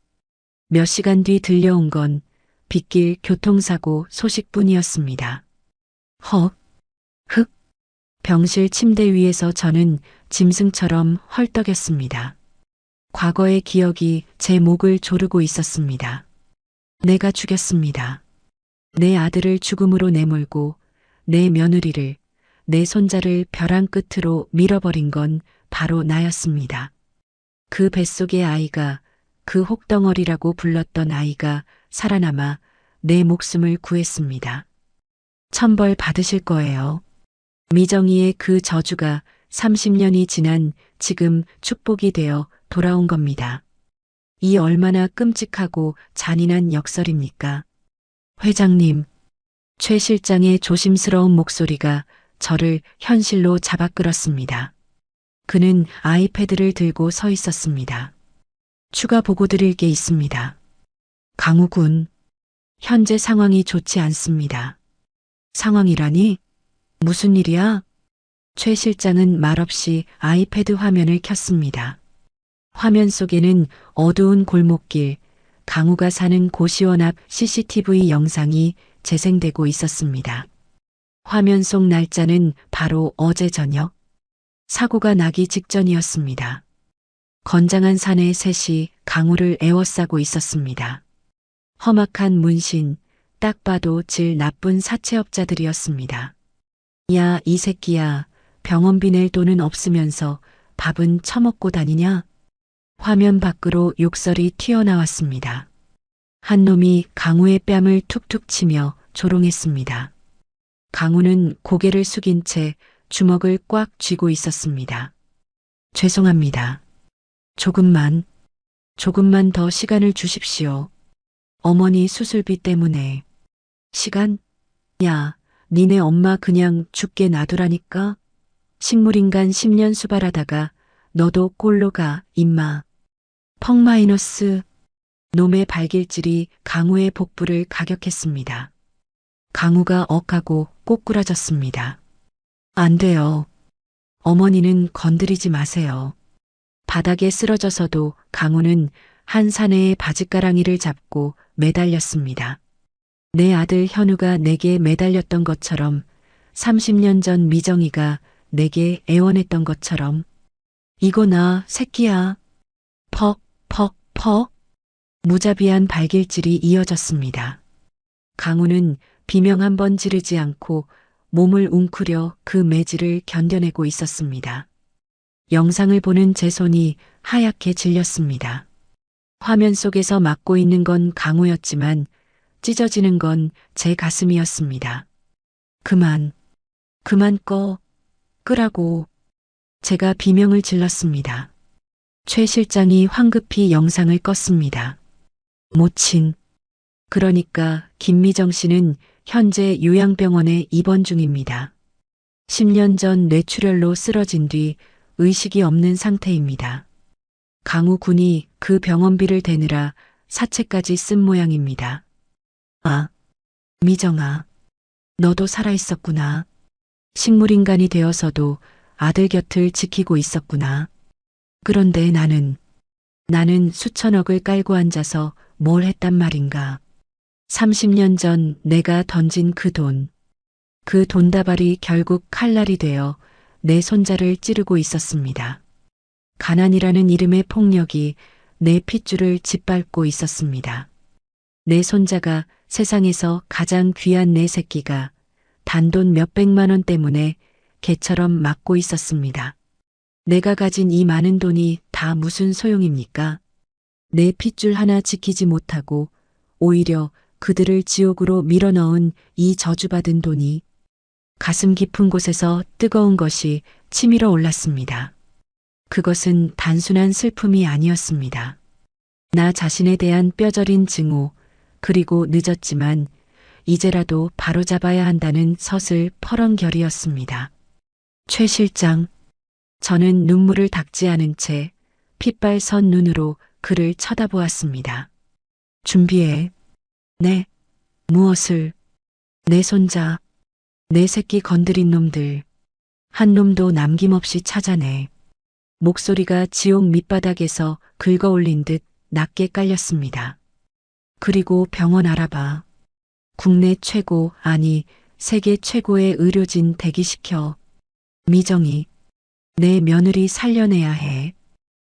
몇 시간 뒤 들려온 건 빗길 교통사고 소식뿐이었습니다. 병실 침대 위에서 저는 짐승처럼 헐떡였습니다. 과거의 기억이 제 목을 조르고 있었습니다. 내가 죽였습니다. 내 아들을 죽음으로 내몰고 내 며느리를, 내 손자를 벼랑 끝으로 밀어버린 건 바로 나였습니다. 그 뱃속의 아이가, 그 혹덩어리라고 불렀던 아이가 살아남아 내 목숨을 구했습니다. 천벌 받으실 거예요. 미정이의 그 저주가 30년이 지난 지금 축복이 되어 돌아온 겁니다. 이 얼마나 끔찍하고 잔인한 역설입니까? 회장님, 최 실장의 조심스러운 목소리가 저를 현실로 잡아끌었습니다. 그는 아이패드를 들고 서 있었습니다. 추가 보고 드릴 게 있습니다. 강우 군, 현재 상황이 좋지 않습니다. 상황이라니? 무슨 일이야? 최 실장은 말없이 아이패드 화면을 켰습니다. 화면 속에는 어두운 골목길, 강우가 사는 고시원 앞 CCTV 영상이 재생되고 있었습니다. 화면 속 날짜는 바로 어제 저녁. 사고가 나기 직전이었습니다. 건장한 사내 셋이 강우를 에워싸고 있었습니다. 험악한 문신, 딱 봐도 질 나쁜 사채업자들이었습니다. 야, 이 새끼야, 병원비 낼 돈은 없으면서 밥은 처먹고 다니냐? 화면 밖으로 욕설이 튀어나왔습니다. 한 놈이 강우의 뺨을 툭툭 치며 조롱했습니다. 강우는 고개를 숙인 채 주먹을 꽉 쥐고 있었습니다. 죄송합니다. 조금만 더 시간을 주십시오. 어머니 수술비 때문에. 시간? 야, 니네 엄마 그냥 죽게 놔두라니까? 식물인간 10년 수발하다가 너도 꼴로 가, 임마. 펑 마이너스. 놈의 발길질이 강우의 복부를 가격했습니다. 강우가 억하고 꼬꾸라졌습니다. 안 돼요. 어머니는 건드리지 마세요. 바닥에 쓰러져서도 강우는 한 사내의 바짓가랑이를 잡고 매달렸습니다. 내 아들 현우가 내게 매달렸던 것처럼 30년 전 미정이가 내게 애원했던 것처럼. 이거 나 새끼야. 퍽, 퍽, 퍽. 무자비한 발길질이 이어졌습니다. 강우는 비명 한 번 지르지 않고 몸을 웅크려 그 매질을 견뎌내고 있었습니다. 영상을 보는 제 손이 하얗게 질렸습니다. 화면 속에서 막고 있는 건 강우였지만 찢어지는 건 제 가슴이었습니다. 그만 끄라고. 제가 비명을 질렀습니다. 최 실장이 황급히 영상을 껐습니다. 모친. 그러니까 김미정 씨는 현재 요양병원에 입원 중입니다. 10년 전 뇌출혈로 쓰러진 뒤 의식이 없는 상태입니다. 강우 군이 그 병원비를 대느라 사채까지 쓴 모양입니다. 아, 미정아, 너도 살아있었구나. 식물인간이 되어서도 아들 곁을 지키고 있었구나. 그런데 나는 수천억을 깔고 앉아서 뭘 했단 말인가. 30년 전 내가 던진 그 돈다발이 결국 칼날이 되어 내 손자를 찌르고 있었습니다. 가난이라는 이름의 폭력이 내 핏줄을 짓밟고 있었습니다. 내 손자가 세상에서 가장 귀한 내 새끼가 단돈 몇백만 원 때문에 개처럼 맞고 있었습니다. 내가 가진 이 많은 돈이 다 무슨 소용입니까? 내 핏줄 하나 지키지 못하고 오히려 그들을 지옥으로 밀어넣은 이 저주받은 돈이. 가슴 깊은 곳에서 뜨거운 것이 치밀어 올랐습니다. 그것은 단순한 슬픔이 아니었습니다. 나 자신에 대한 뼈저린 증오, 그리고 늦었지만 이제라도 바로잡아야 한다는 서슬 퍼런결이었습니다. 최 실장, 저는 눈물을 닦지 않은 채 핏발 선 눈으로 그를 쳐다보았습니다. 준비해. 네, 무엇을? 내 손자, 내 새끼 건드린 놈들, 한 놈도 남김없이 찾아내. 목소리가 지옥 밑바닥에서 긁어올린 듯 낮게 깔렸습니다. 그리고 병원 알아봐. 국내 최고, 아니 세계 최고의 의료진 대기시켜. 미정이, 내 며느리 살려내야 해.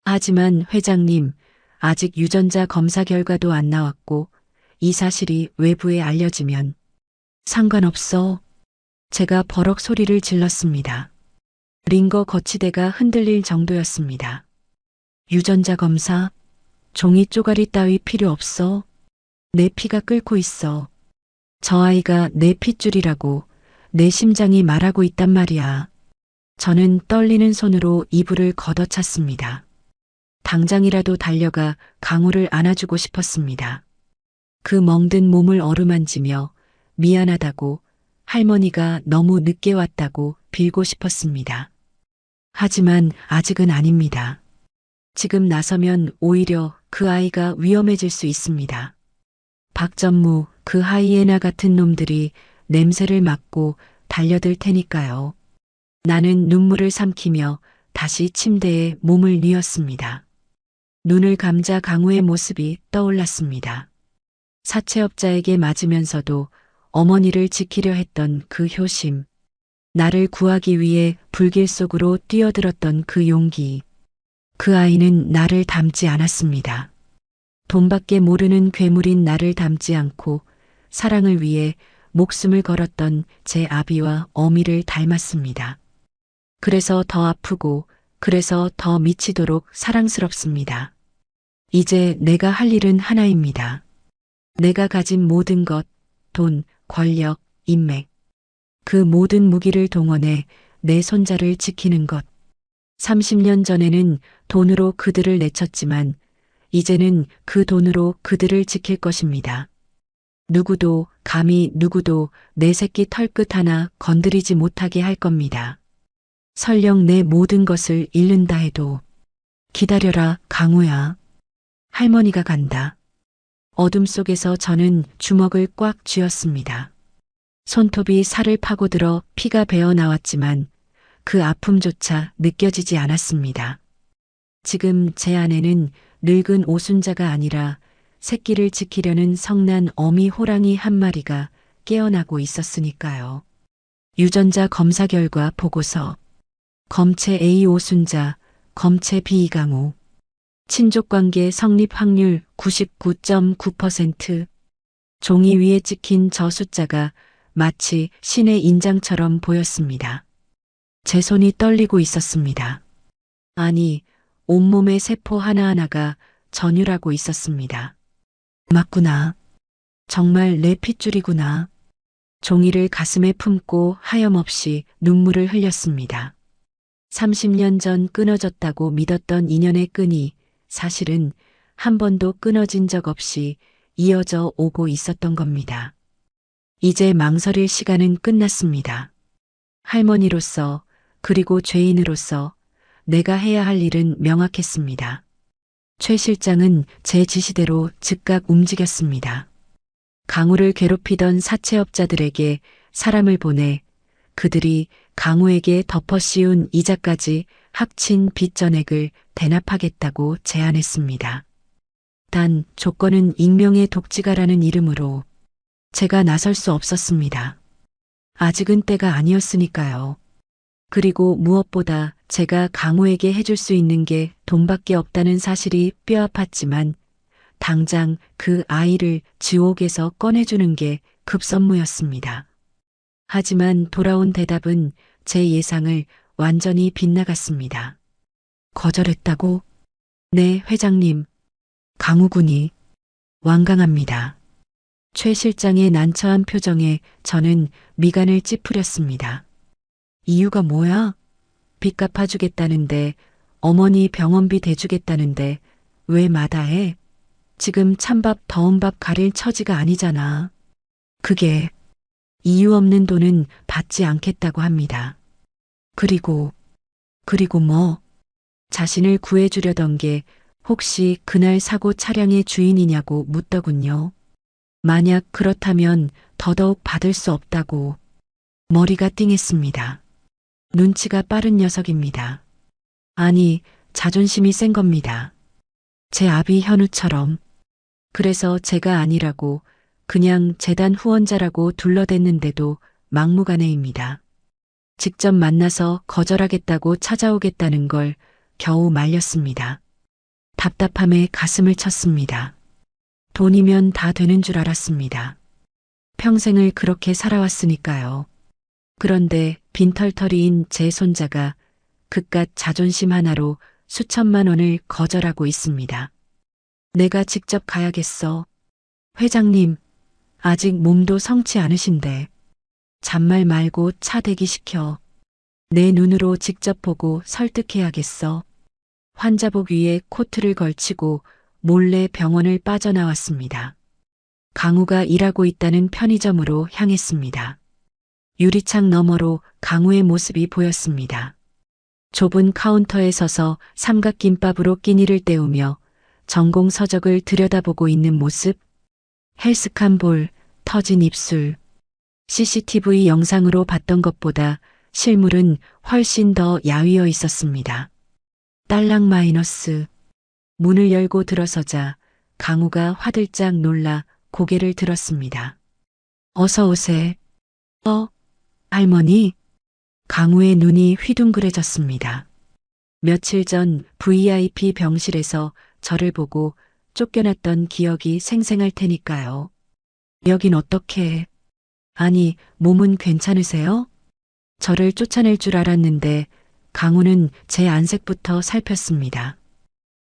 하지만 회장님, 아직 유전자 검사 결과도 안 나왔고 이 사실이 외부에 알려지면. 상관없어. 제가 버럭 소리를 질렀습니다. 링거 거치대가 흔들릴 정도였습니다. 유전자 검사? 종이 쪼가리 따위 필요 없어. 내 피가 끓고 있어. 저 아이가 내 핏줄이라고, 내 심장이 말하고 있단 말이야. 저는 떨리는 손으로 이불을 걷어찼습니다. 당장이라도 달려가 강우를 안아주고 싶었습니다. 그 멍든 몸을 어루만지며 미안하다고, 할머니가 너무 늦게 왔다고 빌고 싶었습니다. 하지만 아직은 아닙니다. 지금 나서면 오히려 그 아이가 위험해질 수 있습니다. 박전무, 그 하이에나 같은 놈들이 냄새를 맡고 달려들 테니까요. 나는 눈물을 삼키며 다시 침대에 몸을 뉘었습니다. 눈을 감자 강우의 모습이 떠올랐습니다. 사채업자에게 맞으면서도 어머니를 지키려 했던 그 효심, 나를 구하기 위해 불길 속으로 뛰어들었던 그 용기. 그 아이는 나를 닮지 않았습니다. 돈밖에 모르는 괴물인 나를 닮지 않고 사랑을 위해 목숨을 걸었던 제 아비와 어미를 닮았습니다. 그래서 더 아프고 그래서 더 미치도록 사랑스럽습니다. 이제 내가 할 일은 하나입니다. 내가 가진 모든 것, 돈, 권력, 인맥, 그 모든 무기를 동원해 내 손자를 지키는 것. 30년 전에는 돈으로 그들을 내쳤지만 이제는 그 돈으로 그들을 지킬 것입니다. 누구도, 감히 누구도 내 새끼 털끝 하나 건드리지 못하게 할 겁니다. 설령 내 모든 것을 잃는다 해도. 기다려라, 강우야. 할머니가 간다. 어둠 속에서 저는 주먹을 꽉 쥐었습니다. 손톱이 살을 파고들어 피가 배어 나왔지만 그 아픔조차 느껴지지 않았습니다. 지금 제 안에는 늙은 오순자가 아니라 새끼를 지키려는 성난 어미 호랑이 한 마리가 깨어나고 있었으니까요. 유전자 검사 결과 보고서. 검체 A 오순자, 검체 B 이강우. 친족관계 성립 확률 99.9%. 종이 위에 찍힌 저 숫자가 마치 신의 인장처럼 보였습니다. 제 손이 떨리고 있었습니다. 아니, 온몸의 세포 하나하나가 전율하고 있었습니다. 맞구나. 정말 내 핏줄이구나. 종이를 가슴에 품고 하염없이 눈물을 흘렸습니다. 30년 전 끊어졌다고 믿었던 인연의 끈이 사실은 한 번도 끊어진 적 없이 이어져 오고 있었던 겁니다. 이제 망설일 시간은 끝났습니다. 할머니로서 그리고 죄인으로서 내가 해야 할 일은 명확했습니다. 최 실장은 제 지시대로 즉각 움직였습니다. 강우를 괴롭히던 사채업자들에게 사람을 보내 그들이 강우에게 덮어 씌운 이자까지 합친 빚 전액을 대납하겠다고 제안했습니다. 단 조건은 익명의 독지가라는 이름으로. 제가 나설 수 없었습니다. 아직은 때가 아니었으니까요. 그리고 무엇보다 제가 강우에게 해줄 수 있는 게 돈밖에 없다는 사실이 뼈아팠지만 당장 그 아이를 지옥에서 꺼내주는 게 급선무였습니다. 하지만 돌아온 대답은 제 예상을 완전히 빗나갔습니다. 거절했다고? 네, 회장님. 강우군이 완강합니다. 최 실장의 난처한 표정에 저는 미간을 찌푸렸습니다. 이유가 뭐야? 빚 갚아주겠다는데, 어머니 병원비 대주겠다는데 왜 마다해? 지금 찬밥 더운 밥 가릴 처지가 아니잖아. 그게 이유 없는 돈은 받지 않겠다고 합니다. 그리고 뭐? 자신을 구해주려던 게 혹시 그날 사고 차량의 주인이냐고 묻더군요. 만약 그렇다면 더더욱 받을 수 없다고. 머리가 띵했습니다. 눈치가 빠른 녀석입니다. 아니, 자존심이 센 겁니다. 제 아비 현우처럼. 그래서 제가 아니라고 그냥 재단 후원자라고 둘러댔는데도 막무가내입니다. 직접 만나서 거절하겠다고 찾아오겠다는 걸 겨우 말렸습니다. 답답함에 가슴을 쳤습니다. 돈이면 다 되는 줄 알았습니다. 평생을 그렇게 살아왔으니까요. 그런데 빈털터리인 제 손자가 그깟 자존심 하나로 수천만 원을 거절하고 있습니다. 내가 직접 가야겠어. 회장님, 아직 몸도 성치 않으신데. 잔말 말고 차 대기시켜. 내 눈으로 직접 보고 설득해야겠어. 환자복 위에 코트를 걸치고 몰래 병원을 빠져나왔습니다. 강우가 일하고 있다는 편의점으로 향했습니다. 유리창 너머로 강우의 모습이 보였습니다. 좁은 카운터에 서서 삼각김밥으로 끼니를 때우며 전공 서적을 들여다보고 있는 모습, 헬스칸 볼, 터진 입술. CCTV 영상으로 봤던 것보다 실물은 훨씬 더 야위어 있었습니다. 딸랑 마이너스. 문을 열고 들어서자 강우가 화들짝 놀라 고개를 들었습니다. 어서 오세. 할머니. 강우의 눈이 휘둥그레졌습니다. 며칠 전 VIP 병실에서 저를 보고 쫓겨났던 기억이 생생할 테니까요. 여긴 어떻게? 아니, 몸은 괜찮으세요? 저를 쫓아낼 줄 알았는데 강우는 제 안색부터 살폈습니다.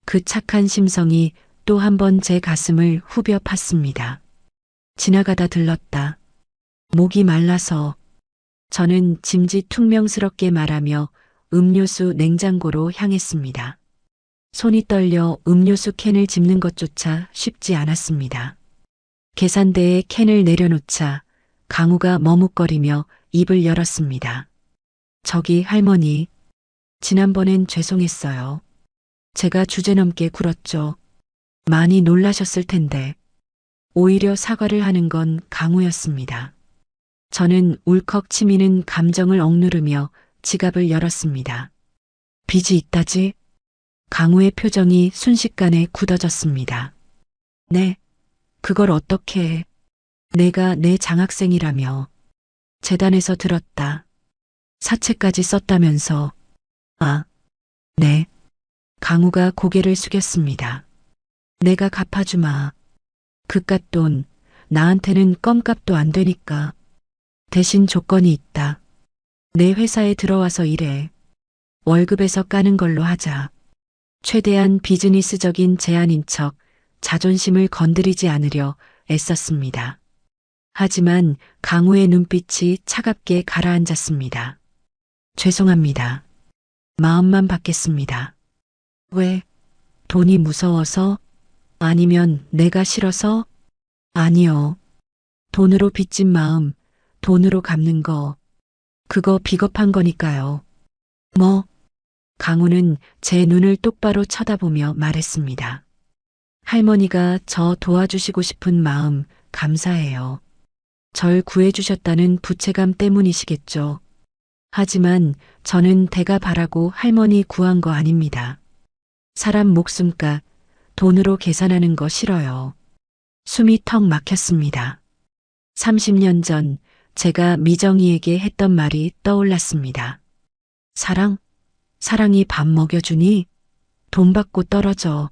그 착한 심성이 또 한 번 제 가슴을 후벼 팠습니다. 지나가다 들렀다. 목이 말라서. 저는 짐짓퉁명스럽게 말하며 음료수 냉장고로 향했습니다. 손이 떨려 음료수 캔을 집는 것조차 쉽지 않았습니다. 계산대에 캔을 내려놓자 강우가 머뭇거리며 입을 열었습니다. 저기 할머니, 지난번엔 죄송했어요. 제가 주제넘게 굴었죠. 많이 놀라셨을 텐데. 오히려 사과를 하는 건 강우였습니다. 저는 울컥 치미는 감정을 억누르며 지갑을 열었습니다. 빚이 있다지? 강우의 표정이 순식간에 굳어졌습니다. 네, 그걸 어떻게 해? 내가 내 장학생이라며. 재단에서 들었다. 사채까지 썼다면서. 아, 네. 강우가 고개를 숙였습니다. 내가 갚아주마. 그깟 돈, 나한테는 껌값도 안 되니까. 대신 조건이 있다. 내 회사에 들어와서 일해. 월급에서 까는 걸로 하자. 최대한 비즈니스적인 제안인 척 자존심을 건드리지 않으려 애썼습니다. 하지만 강우의 눈빛이 차갑게 가라앉았습니다. 죄송합니다. 마음만 받겠습니다. 왜? 돈이 무서워서? 아니면 내가 싫어서? 아니요. 돈으로 빚진 마음, 돈으로 갚는 거, 그거 비겁한 거니까요. 뭐? 강우는 제 눈을 똑바로 쳐다보며 말했습니다. 할머니가 저 도와주시고 싶은 마음 감사해요. 절 구해주셨다는 부채감 때문이시겠죠. 하지만 저는 대가 바라고 할머니 구한 거 아닙니다. 사람 목숨값 돈으로 계산하는 거 싫어요. 숨이 턱 막혔습니다. 30년 전 제가 미정이에게 했던 말이 떠올랐습니다. 사랑? 사랑이 밥 먹여주니? 돈 받고 떨어져.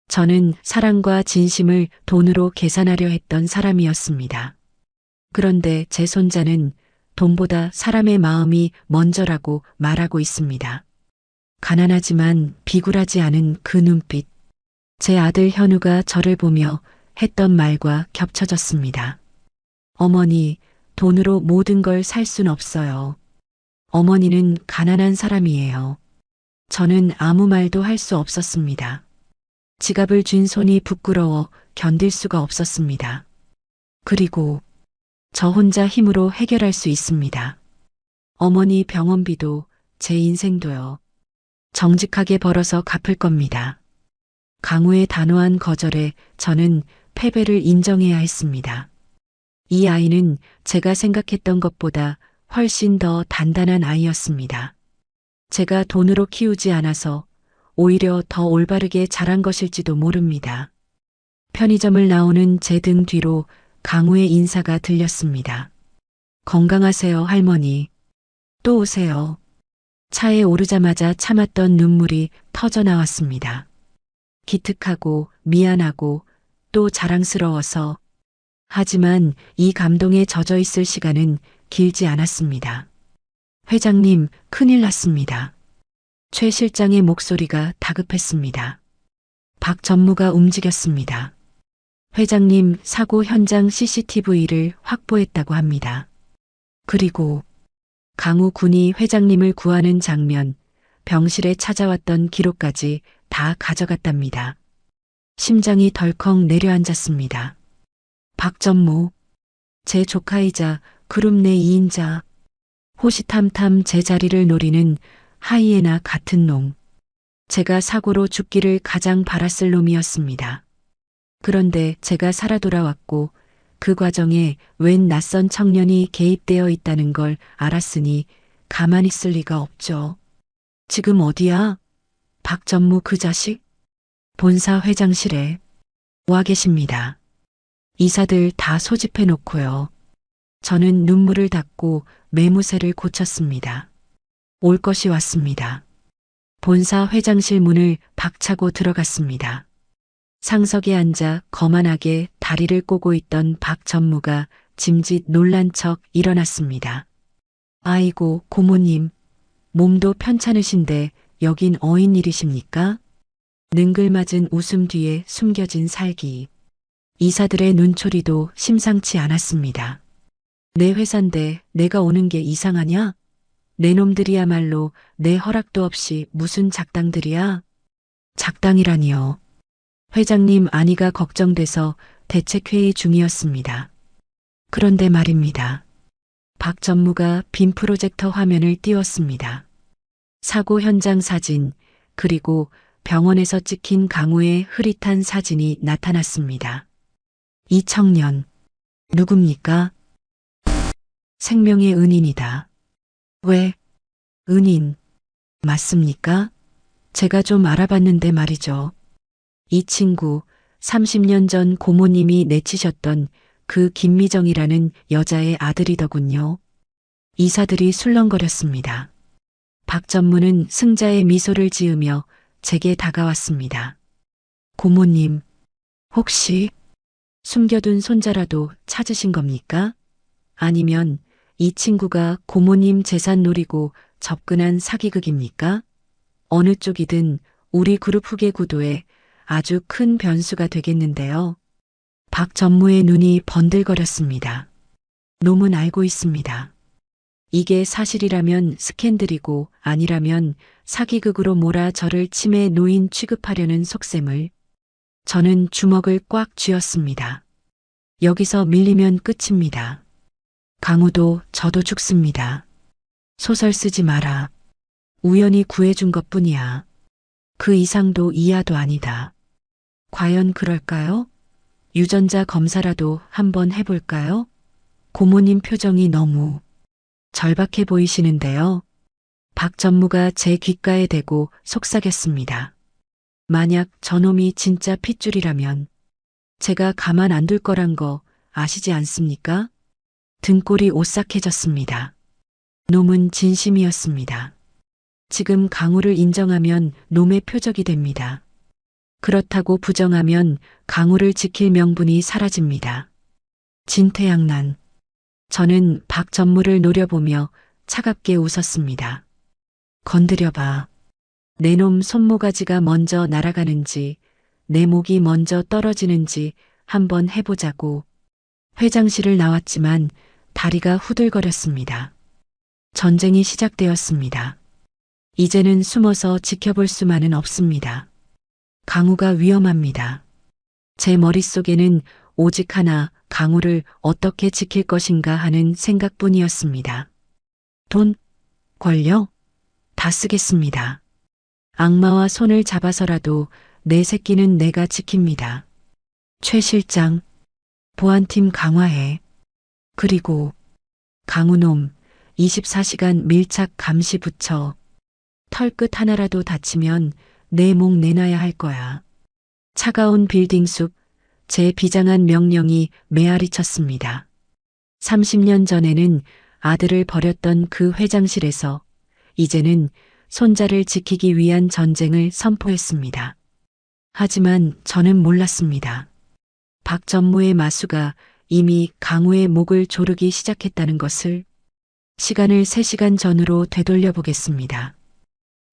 저는 사랑과 진심을 돈으로 계산하려 했던 사람이었습니다. 그런데 제 손자는 돈보다 사람의 마음이 먼저라고 말하고 있습니다. 가난하지만 비굴하지 않은 그 눈빛. 제 아들 현우가 저를 보며 했던 말과 겹쳐졌습니다. 어머니, 돈으로 모든 걸 살 순 없어요. 어머니는 가난한 사람이에요. 저는 아무 말도 할 수 없었습니다. 지갑을 쥔 손이 부끄러워 견딜 수가 없었습니다. 그리고 저 혼자 힘으로 해결할 수 있습니다. 어머니 병원비도 제 인생도요. 정직하게 벌어서 갚을 겁니다. 강우의 단호한 거절에 저는 패배를 인정해야 했습니다. 이 아이는 제가 생각했던 것보다 훨씬 더 단단한 아이였습니다. 제가 돈으로 키우지 않아서 오히려 더 올바르게 자란 것일지도 모릅니다. 편의점을 나오는 제 등 뒤로 강우의 인사가 들렸습니다. 건강하세요, 할머니. 또 오세요. 차에 오르자마자 참았던 눈물이 터져 나왔습니다. 기특하고 미안하고 또 자랑스러워서. 하지만 이 감동에 젖어 있을 시간은 길지 않았습니다. 회장님, 큰일 났습니다. 최 실장의 목소리가 다급했습니다. 박 전무가 움직였습니다. 회장님, 사고 현장 CCTV를 확보했다고 합니다. 그리고 강우 군이 회장님을 구하는 장면, 병실에 찾아왔던 기록까지 다 가져갔답니다. 심장이 덜컥 내려앉았습니다. 박전무, 제 조카이자 그룹 내 2인자, 호시탐탐 제 자리를 노리는 하이에나 같은 놈. 제가 사고로 죽기를 가장 바랐을 놈이었습니다. 그런데 제가 살아 돌아왔고 그 과정에 웬 낯선 청년이 개입되어 있다는 걸 알았으니 가만히 있을 리가 없죠. 지금 어디야? 박전무 그 자식? 본사 회장실에 와 계십니다. 이사들 다 소집해 놓고요. 저는 눈물을 닦고 매무새를 고쳤습니다. 올 것이 왔습니다. 본사 회장실 문을 박차고 들어갔습니다. 상석에 앉아 거만하게 다리를 꼬고 있던 박 전무가 짐짓 놀란 척 일어났습니다. 아이고 고모님, 몸도 편찮으신데 여긴 어인 일이십니까? 능글맞은 웃음 뒤에 숨겨진 살기. 이사들의 눈초리도 심상치 않았습니다. 내 회사인데 내가 오는 게 이상하냐? 내 놈들이야말로 내 허락도 없이 무슨 작당들이야? 작당이라니요. 회장님 안위가 걱정돼서 대책회의 중이었습니다. 그런데 말입니다. 박 전무가 빔 프로젝터 화면을 띄웠습니다. 사고 현장 사진, 그리고 병원에서 찍힌 강우의 흐릿한 사진이 나타났습니다. 이 청년, 누굽니까? 생명의 은인이다. 왜? 은인, 맞습니까? 제가 좀 알아봤는데 말이죠. 이 친구 30년 전 고모님이 내치셨던 그 김미정이라는 여자의 아들이더군요. 이사들이 술렁거렸습니다. 박 전무는 승자의 미소를 지으며 제게 다가왔습니다. 고모님, 혹시 숨겨둔 손자라도 찾으신 겁니까? 아니면 이 친구가 고모님 재산 노리고 접근한 사기극입니까? 어느 쪽이든 우리 그룹 후계 구도에 아주 큰 변수가 되겠는데요. 박 전무의 눈이 번들거렸습니다. 놈은 알고 있습니다. 이게 사실이라면 스캔들이고 아니라면 사기극으로 몰아 저를 치매 노인 취급하려는 속셈을. 저는 주먹을 꽉 쥐었습니다. 여기서 밀리면 끝입니다. 강우도 저도 죽습니다. 소설 쓰지 마라. 우연히 구해준 것뿐이야. 그 이상도 이하도 아니다. 과연 그럴까요? 유전자 검사라도 한번 해볼까요? 고모님 표정이 너무 절박해 보이시는데요. 박 전무가 제 귓가에 대고 속삭였습니다. 만약 저놈이 진짜 핏줄이라면 제가 가만 안 둘 거란 거 아시지 않습니까? 등골이 오싹해졌습니다. 놈은 진심이었습니다. 지금 강우를 인정하면 놈의 표적이 됩니다. 그렇다고 부정하면 강우를 지킬 명분이 사라집니다. 진퇴양난. 저는 박 전무를 노려보며 차갑게 웃었습니다. 건드려봐. 내 놈 손모가지가 먼저 날아가는지 내 목이 먼저 떨어지는지 한번 해보자고. 회장실을 나왔지만 다리가 후들거렸습니다. 전쟁이 시작되었습니다. 이제는 숨어서 지켜볼 수만은 없습니다. 강우가 위험합니다. 제 머릿속에는 오직 하나, 강우를 어떻게 지킬 것인가 하는 생각뿐이었습니다. 돈, 권력, 다 쓰겠습니다. 악마와 손을 잡아서라도 내 새끼는 내가 지킵니다. 최 실장, 보안팀 강화해. 그리고 강우놈 24시간 밀착 감시 붙여. 털끝 하나라도 다치면 내 목 내놔야 할 거야. 차가운 빌딩 숲, 제 비장한 명령이 메아리 쳤습니다. 30년 전에는 아들을 버렸던 그 회장실에서 이제는 손자를 지키기 위한 전쟁을 선포했습니다. 하지만 저는 몰랐습니다. 박 전무의 마수가 이미 강우의 목을 조르기 시작했다는 것을. 시간을 3시간 전으로 되돌려 보겠습니다.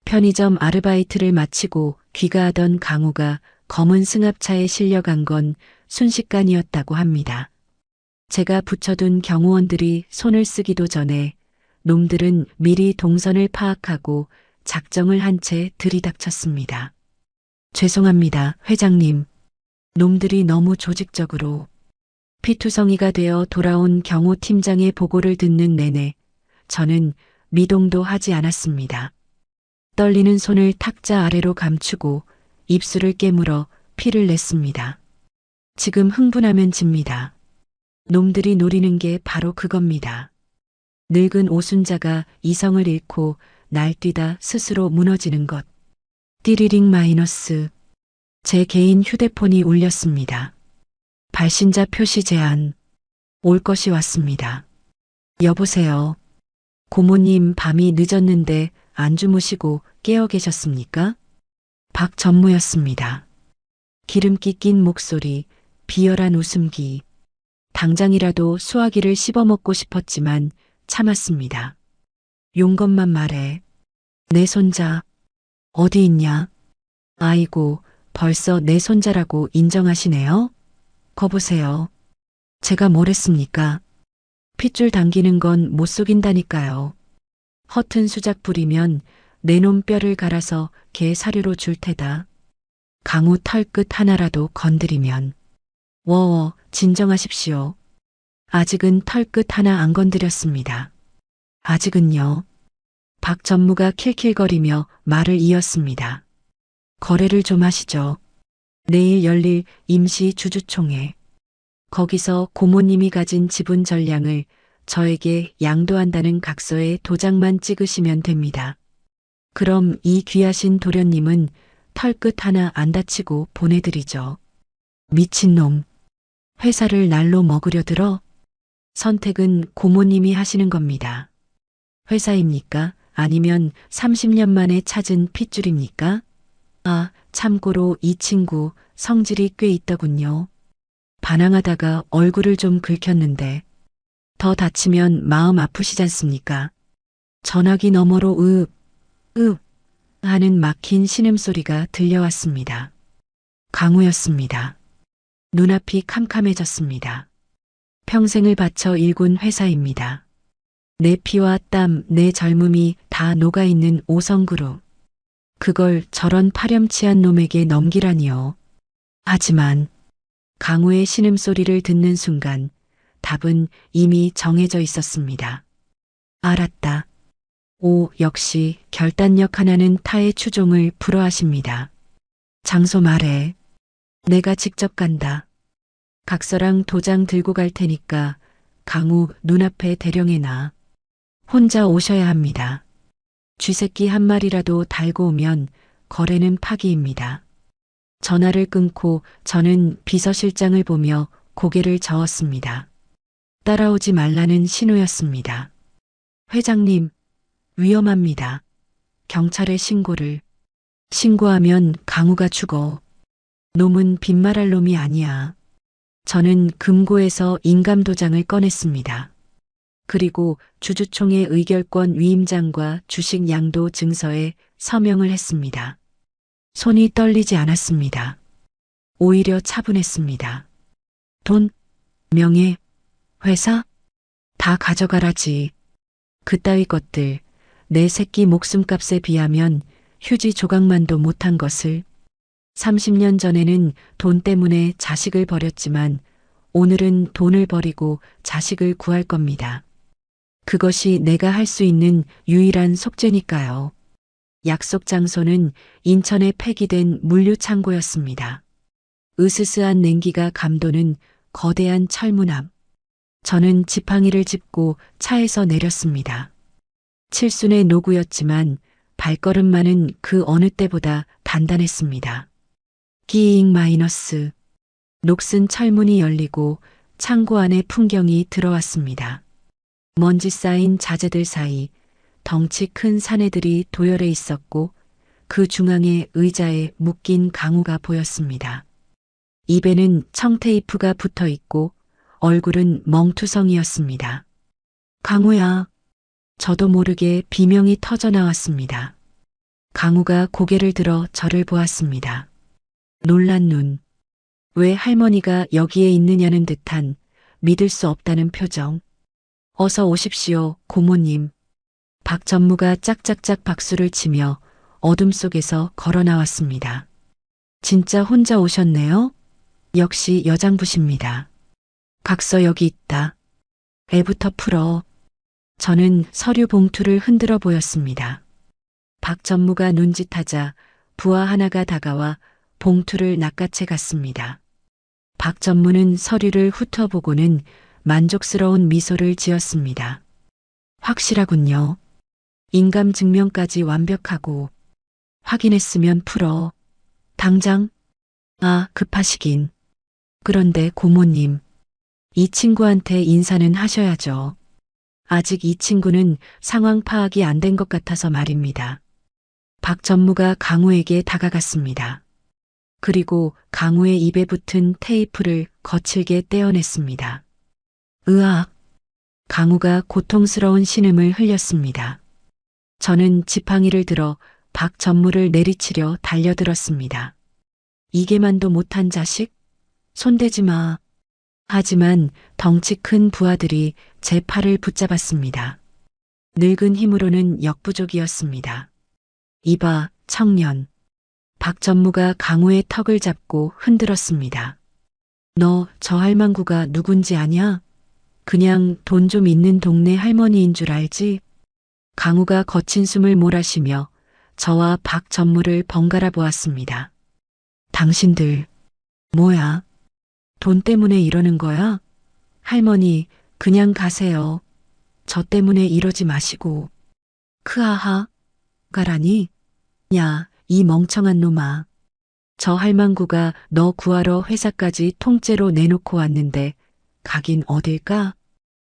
편의점 아르바이트를 마치고 귀가하던 강우가 검은 승합차에 실려간 건 순식간이었다고 합니다. 제가 붙여둔 경호원들이 손을 쓰기도 전에 놈들은 미리 동선을 파악하고 작정을 한 채 들이닥쳤습니다. 죄송합니다, 회장님. 놈들이 너무 조직적으로. 피투성이가 되어 돌아온 경호팀장의 보고를 듣는 내내 저는 미동도 하지 않았습니다. 떨리는 손을 탁자 아래로 감추고 입술을 깨물어 피를 냈습니다. 지금 흥분하면 집니다. 놈들이 노리는 게 바로 그겁니다. 늙은 오순자가 이성을 잃고 날뛰다 스스로 무너지는 것. 띠리링 마이너스. 제 개인 휴대폰이 울렸습니다. 발신자 표시 제한. 올 것이 왔습니다. 여보세요. 고모님 밤이 늦었는데 안 주무시고 깨어 계셨습니까? 박전무였습니다. 기름기 낀 목소리, 비열한 웃음기. 당장이라도 수화기를 씹어먹고 싶었지만 참았습니다. 용건만 말해. 내 손자, 어디 있냐? 아이고, 벌써 내 손자라고 인정하시네요? 거보세요. 제가 뭘 했습니까? 핏줄 당기는 건 못 속인다니까요. 허튼 수작 부리면 내 놈 뼈를 갈아서 개 사료로 줄 테다. 강우 털끝 하나라도 건드리면. 워워, 진정하십시오. 아직은 털끝 하나 안 건드렸습니다. 아직은요. 박 전무가 킬킬거리며 말을 이었습니다. 거래를 좀 하시죠. 내일 열릴 임시 주주총회. 거기서 고모님이 가진 지분 전량을 저에게 양도한다는 각서에 도장만 찍으시면 됩니다. 그럼 이 귀하신 도련님은 털끝 하나 안 다치고 보내드리죠. 미친놈. 회사를 날로 먹으려 들어? 선택은 고모님이 하시는 겁니다. 회사입니까? 아니면 30년 만에 찾은 핏줄입니까? 아, 참고로 이 친구 성질이 꽤 있더군요. 반항하다가 얼굴을 좀 긁혔는데 더 다치면 마음 아프시잖습니까? 전화기 너머로 하는 막힌 신음소리가 들려왔습니다. 강우였습니다. 눈앞이 캄캄해졌습니다. 평생을 바쳐 일군 회사입니다. 내 피와 땀, 내 젊음이 다 녹아있는 오성그룹. 그걸 저런 파렴치한 놈에게 넘기라니요. 하지만 강우의 신음소리를 듣는 순간 답은 이미 정해져 있었습니다. 알았다. 오, 역시 결단력 하나는 타의 추종을 불허하십니다. 장소 말해. 내가 직접 간다. 각서랑 도장 들고 갈 테니까 강우 눈앞에 대령해놔. 혼자 오셔야 합니다. 쥐새끼 한 마리라도 달고 오면 거래는 파기입니다. 전화를 끊고 저는 비서실장을 보며 고개를 저었습니다. 따라오지 말라는 신호였습니다. 회장님, 위험합니다. 경찰에 신고를. 신고하면 강우가 죽어. 놈은 빈말할 놈이 아니야. 저는 금고에서 인감도장을 꺼냈습니다. 그리고 주주총회 의결권 위임장과 주식 양도 증서에 서명을 했습니다. 손이 떨리지 않았습니다. 오히려 차분했습니다. 돈, 명예, 회사? 다 가져가라지. 그따위 것들, 내 새끼 목숨값에 비하면 휴지 조각만도 못한 것을. 30년 전에는 돈 때문에 자식을 버렸지만 오늘은 돈을 버리고 자식을 구할 겁니다. 그것이 내가 할 수 있는 유일한 속죄니까요. 약속 장소는 인천에 폐기된 물류창고였습니다. 으스스한 냉기가 감도는 거대한 철문 앞. 저는 지팡이를 짚고 차에서 내렸습니다. 칠순의 노구였지만 발걸음만은 그 어느 때보다 단단했습니다. 끼잉 마이너스. 녹슨 철문이 열리고 창고 안의 풍경이 들어왔습니다. 먼지 쌓인 자재들 사이 덩치 큰 사내들이 도열해 있었고 그 중앙에 의자에 묶인 강우가 보였습니다. 입에는 청테이프가 붙어 있고 얼굴은 멍투성이었습니다. 강우야. 저도 모르게 비명이 터져 나왔습니다. 강우가 고개를 들어 저를 보았습니다. 놀란 눈. 왜 할머니가 여기에 있느냐는 듯한 믿을 수 없다는 표정. 어서 오십시오, 고모님. 박 전무가 짝짝짝 박수를 치며 어둠 속에서 걸어 나왔습니다. 진짜 혼자 오셨네요? 역시 여장부십니다. 각서 여기 있다. 애부터 풀어. 저는 서류 봉투를 흔들어 보였습니다. 박 전무가 눈짓하자 부하 하나가 다가와 봉투를 낚아채 갔습니다. 박 전무는 서류를 훑어보고는 만족스러운 미소를 지었습니다. 확실하군요. 인감 증명까지 완벽하고 확인했으면 풀어. 당장? 아, 급하시긴. 그런데 고모님, 이 친구한테 인사는 하셔야죠. 아직 이 친구는 상황 파악이 안 된 것 같아서 말입니다. 박 전무가 강우에게 다가갔습니다. 그리고 강우의 입에 붙은 테이프를 거칠게 떼어냈습니다. 으악! 강우가 고통스러운 신음을 흘렸습니다. 저는 지팡이를 들어 박 전무를 내리치려 달려들었습니다. 이게만도 못한 자식? 손대지 마. 하지만 덩치 큰 부하들이 제 팔을 붙잡았습니다. 늙은 힘으로는 역부족이었습니다. 이봐, 청년. 박 전무가 강우의 턱을 잡고 흔들었습니다. 너 저 할망구가 누군지 아냐? 그냥 돈 좀 있는 동네 할머니인 줄 알지? 강우가 거친 숨을 몰아쉬며 저와 박 전무를 번갈아 보았습니다. 당신들, 뭐야? 돈 때문에 이러는 거야? 할머니, 그냥 가세요. 저 때문에 이러지 마시고. 크하하, 가라니? 야, 이 멍청한 놈아. 저 할망구가 너 구하러 회사까지 통째로 내놓고 왔는데 가긴 어딜까?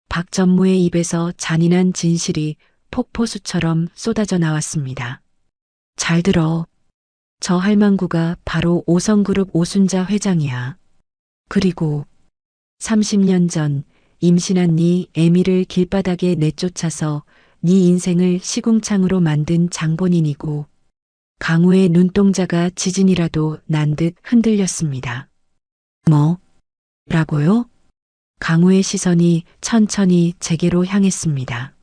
박 전무의 입에서 잔인한 진실이 폭포수처럼 쏟아져 나왔습니다. 잘 들어. 저 할망구가 바로 오성그룹 오순자 회장이야. 그리고 30년 전 임신한 네 애미를 길바닥에 내쫓아서 네 인생을 시궁창으로 만든 장본인이고 강우의 눈동자가 지진이라도 난 듯 흔들렸습니다. 뭐? 라고요? 강우의 시선이 천천히 제게로 향했습니다.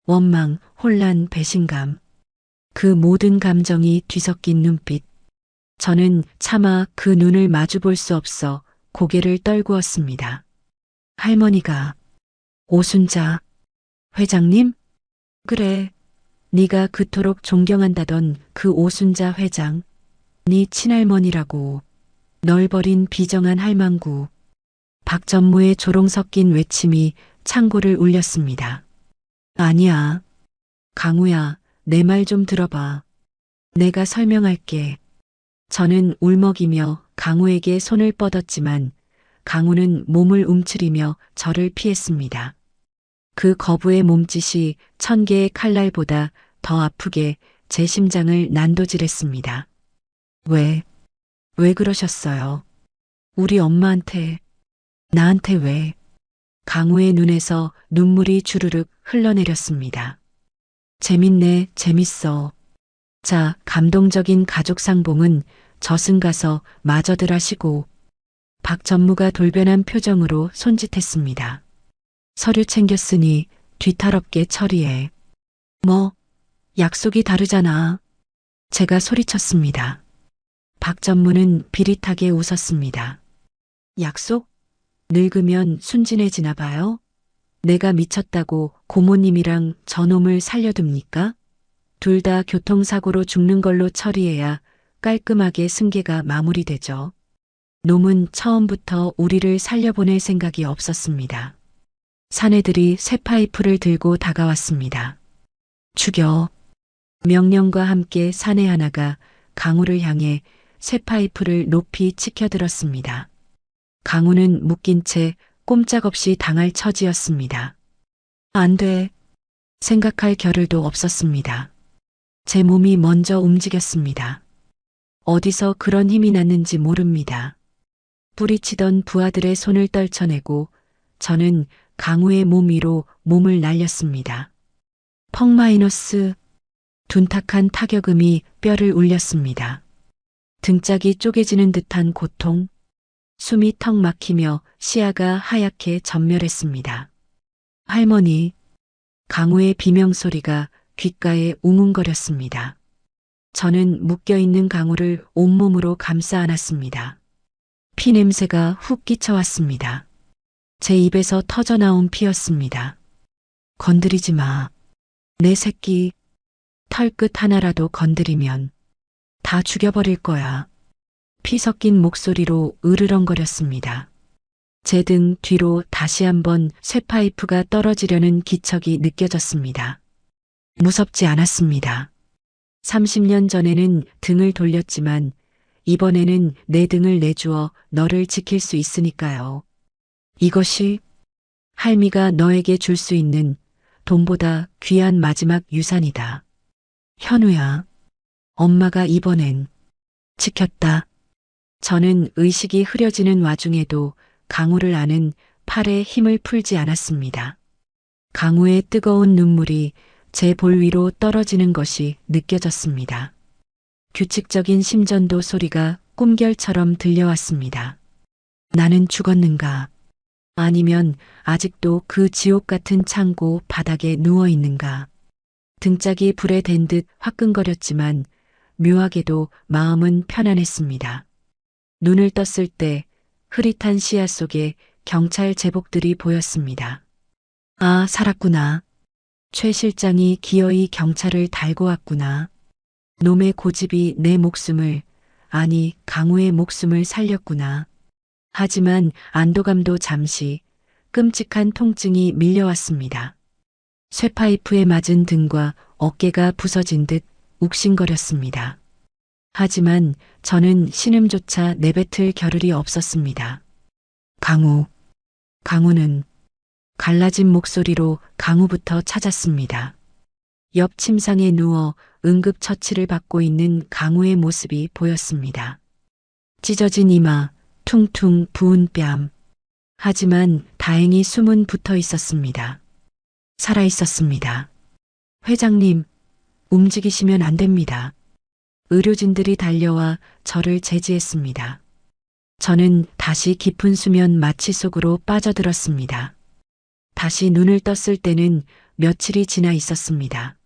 원망, 혼란, 배신감. 그 모든 감정이 뒤섞인 눈빛. 저는 차마 그 눈을 마주볼 수 없어 고개를 떨구었습니다. 할머니가 오순자 회장님? 그래. 네가 그토록 존경한다던 그 오순자 회장. 네 친할머니라고. 널 버린 비정한 할망구. 박 전무의 조롱 섞인 외침이 창고를 울렸습니다. 아니야. 강우야, 내 말 좀 들어봐. 내가 설명할게. 저는 울먹이며 강우에게 손을 뻗었지만 강우는 몸을 움츠리며 저를 피했습니다. 그 거부의 몸짓이 1000개의 칼날보다 더 아프게 제 심장을 난도질했습니다. 왜 그러셨어요? 우리 엄마한테, 나한테 왜? 강우의 눈에서 눈물이 주르륵 흘러내렸습니다. 재밌네, 재밌어. 자, 감동적인 가족 상봉은 저승 가서 마저들 하시고. 박 전무가 돌변한 표정으로 손짓했습니다. 서류 챙겼으니 뒤탈없게 처리해. 뭐, 약속이 다르잖아. 제가 소리쳤습니다. 박 전무는 비릿하게 웃었습니다. 약속? 늙으면 순진해지나 봐요? 내가 미쳤다고 고모님이랑 저놈을 살려둡니까? 둘 다 교통사고로 죽는 걸로 처리해야 깔끔하게 승계가 마무리되죠. 놈은 처음부터 우리를 살려보낼 생각이 없었습니다. 사내들이 쇠파이프를 들고 다가왔습니다. 죽여. 명령과 함께 사내 하나가 강우를 향해 쇠파이프를 높이 치켜들었습니다. 강우는 묶인 채 꼼짝없이 당할 처지였습니다. 안 돼. 생각할 겨를도 없었습니다. 제 몸이 먼저 움직였습니다. 어디서 그런 힘이 났는지 모릅니다. 뿌리치던 부하들의 손을 떨쳐내고 저는 강우의 몸 위로 몸을 날렸습니다. 펑 마이너스. 둔탁한 타격음이 뼈를 울렸습니다. 등짝이 쪼개지는 듯한 고통. 숨이 턱 막히며 시야가 하얗게 전멸했습니다. 할머니, 강우의 비명소리가 귓가에 웅웅거렸습니다. 저는 묶여있는 강우를 온몸으로 감싸 안았습니다. 피냄새가 훅 끼쳐왔습니다. 제 입에서 터져나온 피였습니다. 건드리지 마. 내 새끼, 털끝 하나라도 건드리면 다 죽여버릴 거야. 피 섞인 목소리로 으르렁거렸습니다. 제 등 뒤로 다시 한번 쇠파이프가 떨어지려는 기척이 느껴졌습니다. 무섭지 않았습니다. 30년 전에는 등을 돌렸지만 이번에는 내 등을 내주어 너를 지킬 수 있으니까요. 이것이 할미가 너에게 줄 수 있는 돈보다 귀한 마지막 유산이다. 현우야, 엄마가 이번엔 지켰다. 저는 의식이 흐려지는 와중에도 강우를 아는 팔에 힘을 풀지 않았습니다. 강우의 뜨거운 눈물이 제 볼 위로 떨어지는 것이 느껴졌습니다. 규칙적인 심전도 소리가 꿈결처럼 들려왔습니다. 나는 죽었는가? 아니면 아직도 그 지옥 같은 창고 바닥에 누워 있는가? 등짝이 불에 댄 듯 화끈거렸지만 묘하게도 마음은 편안했습니다. 눈을 떴을 때 흐릿한 시야 속에 경찰 제복들이 보였습니다. 아, 살았구나. 최 실장이 기어이 경찰을 달고 왔구나. 놈의 고집이 내 목숨을, 아니 강우의 목숨을 살렸구나. 하지만 안도감도 잠시 끔찍한 통증이 밀려왔습니다. 쇠파이프에 맞은 등과 어깨가 부서진 듯 욱신거렸습니다. 하지만 저는 신음조차 내뱉을 겨를이 없었습니다. 강우는 갈라진 목소리로 강우부터 찾았습니다. 옆 침상에 누워 응급처치를 받고 있는 강우의 모습이 보였습니다. 찢어진 이마, 퉁퉁 부은 뺨. 하지만 다행히 숨은 붙어 있었습니다. 살아 있었습니다. 회장님, 움직이시면 안 됩니다. 의료진들이 달려와 저를 제지했습니다. 저는 다시 깊은 수면 마취 속으로 빠져들었습니다. 다시 눈을 떴을 때는 며칠이 지나 있었습니다.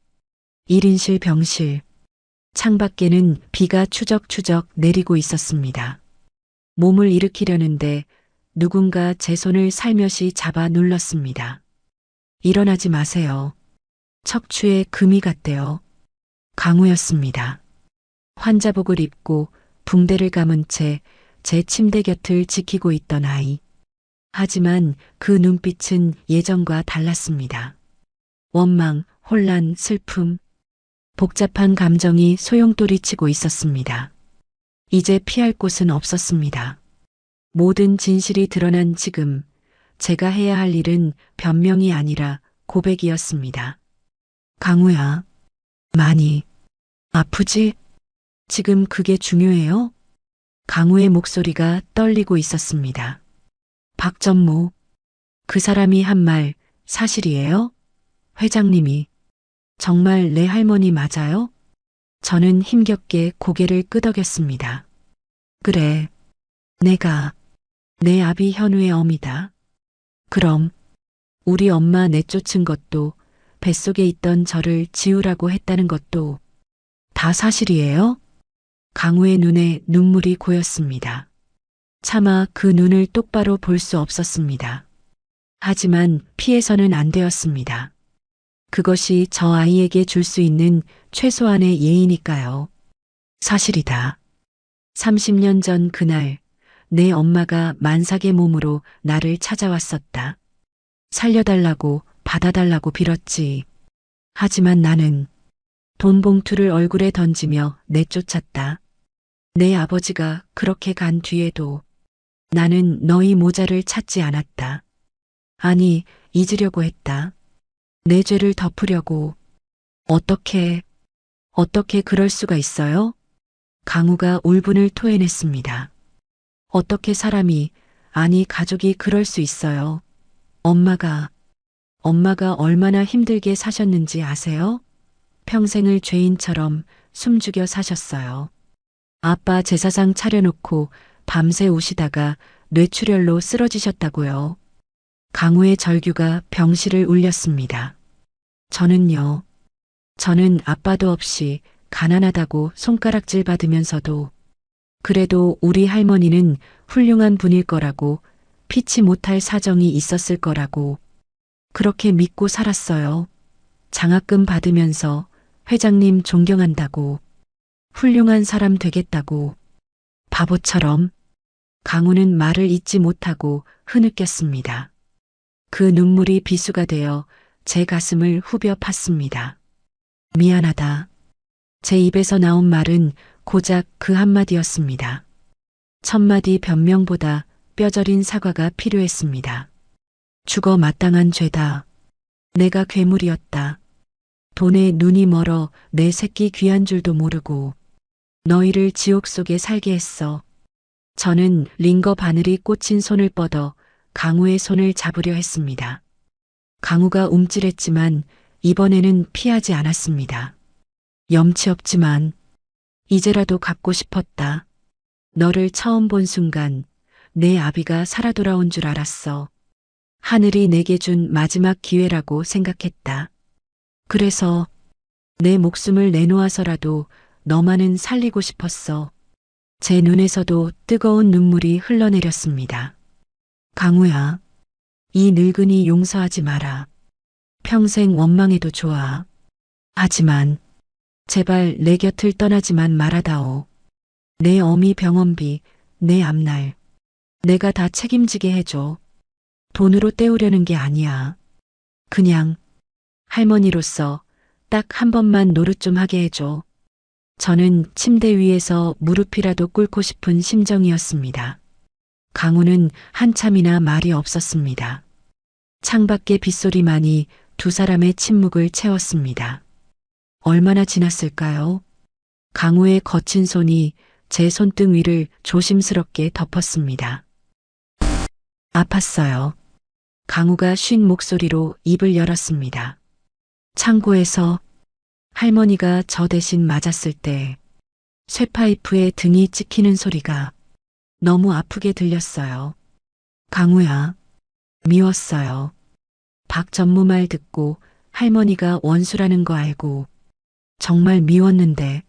1인실 병실. 창밖에는 비가 추적추적 내리고 있었습니다. 몸을 일으키려는데 누군가 제 손을 살며시 잡아 눌렀습니다. 일어나지 마세요. 척추에 금이 갔대요. 강우였습니다. 환자복을 입고 붕대를 감은 채 제 침대 곁을 지키고 있던 아이. 하지만 그 눈빛은 예전과 달랐습니다. 원망, 혼란, 슬픔, 복잡한 감정이 소용돌이치고 있었습니다. 이제 피할 곳은 없었습니다. 모든 진실이 드러난 지금 제가 해야 할 일은 변명이 아니라 고백이었습니다. 강우야, 많이 아프지? 지금 그게 중요해요? 강우의 목소리가 떨리고 있었습니다. 박전모, 그 사람이 한 말 사실이에요? 회장님이 정말 내 할머니 맞아요? 저는 힘겹게 고개를 끄덕였습니다. 그래, 내가 내 아비 현우의 어미다. 그럼 우리 엄마 내쫓은 것도 뱃속에 있던 저를 지우라고 했다는 것도 다 사실이에요? 강우의 눈에 눈물이 고였습니다. 차마 그 눈을 똑바로 볼 수 없었습니다. 하지만 피해서는 안 되었습니다. 그것이 저 아이에게 줄 수 있는 최소한의 예의니까요. 사실이다. 30년 전 그날 내 엄마가 만삭의 몸으로 나를 찾아왔었다. 살려달라고 받아달라고 빌었지. 하지만 나는 돈 봉투를 얼굴에 던지며 내쫓았다. 내 아버지가 그렇게 간 뒤에도 나는 너희 모자를 찾지 않았다. 아니, 잊으려고 했다. 내 죄를 덮으려고. 어떻게 그럴 수가 있어요? 강우가 울분을 토해냈습니다. 어떻게 사람이, 아니 가족이 그럴 수 있어요? 엄마가 얼마나 힘들게 사셨는지 아세요? 평생을 죄인처럼 숨죽여 사셨어요. 아빠 제사상 차려놓고 밤새 우시다가 뇌출혈로 쓰러지셨다고요. 강우의 절규가 병실을 울렸습니다. 저는요. 저는 아빠도 없이 가난하다고 손가락질 받으면서도 그래도 우리 할머니는 훌륭한 분일 거라고 피치 못할 사정이 있었을 거라고 그렇게 믿고 살았어요. 장학금 받으면서 회장님 존경한다고 훌륭한 사람 되겠다고 바보처럼 강우는 말을 잇지 못하고 흐느꼈습니다. 그 눈물이 비수가 되어 제 가슴을 후벼 팠습니다. 미안하다. 제 입에서 나온 말은 고작 그 한마디였습니다. 천마디 변명보다 뼈저린 사과가 필요했습니다. 죽어 마땅한 죄다. 내가 괴물이었다. 돈에 눈이 멀어 내 새끼 귀한 줄도 모르고 너희를 지옥 속에 살게 했어. 저는 링거 바늘이 꽂힌 손을 뻗어 강우의 손을 잡으려 했습니다. 강우가 움찔했지만 이번에는 피하지 않았습니다. 염치 없지만 이제라도 갚고 싶었다. 너를 처음 본 순간 내 아비가 살아 돌아온 줄 알았어. 하늘이 내게 준 마지막 기회라고 생각했다. 그래서 내 목숨을 내놓아서라도 너만은 살리고 싶었어. 제 눈에서도 뜨거운 눈물이 흘러내렸습니다. 강우야, 이 늙은이 용서하지 마라. 평생 원망해도 좋아. 하지만 제발 내 곁을 떠나지만 말아다오. 내 어미 병원비, 내 앞날. 내가 다 책임지게 해줘. 돈으로 때우려는 게 아니야. 그냥 할머니로서 딱 한 번만 노릇 좀 하게 해줘. 저는 침대 위에서 무릎이라도 꿇고 싶은 심정이었습니다. 강우는 한참이나 말이 없었습니다. 창밖의 빗소리만이 두 사람의 침묵을 채웠습니다. 얼마나 지났을까요? 강우의 거친 손이 제 손등 위를 조심스럽게 덮었습니다. 아팠어요. 강우가 쉰 목소리로 입을 열었습니다. 창고에서 할머니가 저 대신 맞았을 때 쇠파이프에 등이 찍히는 소리가 너무 아프게 들렸어요. 강우야, 미웠어요. 박 전무 말 듣고 할머니가 원수라는 거 알고 정말 미웠는데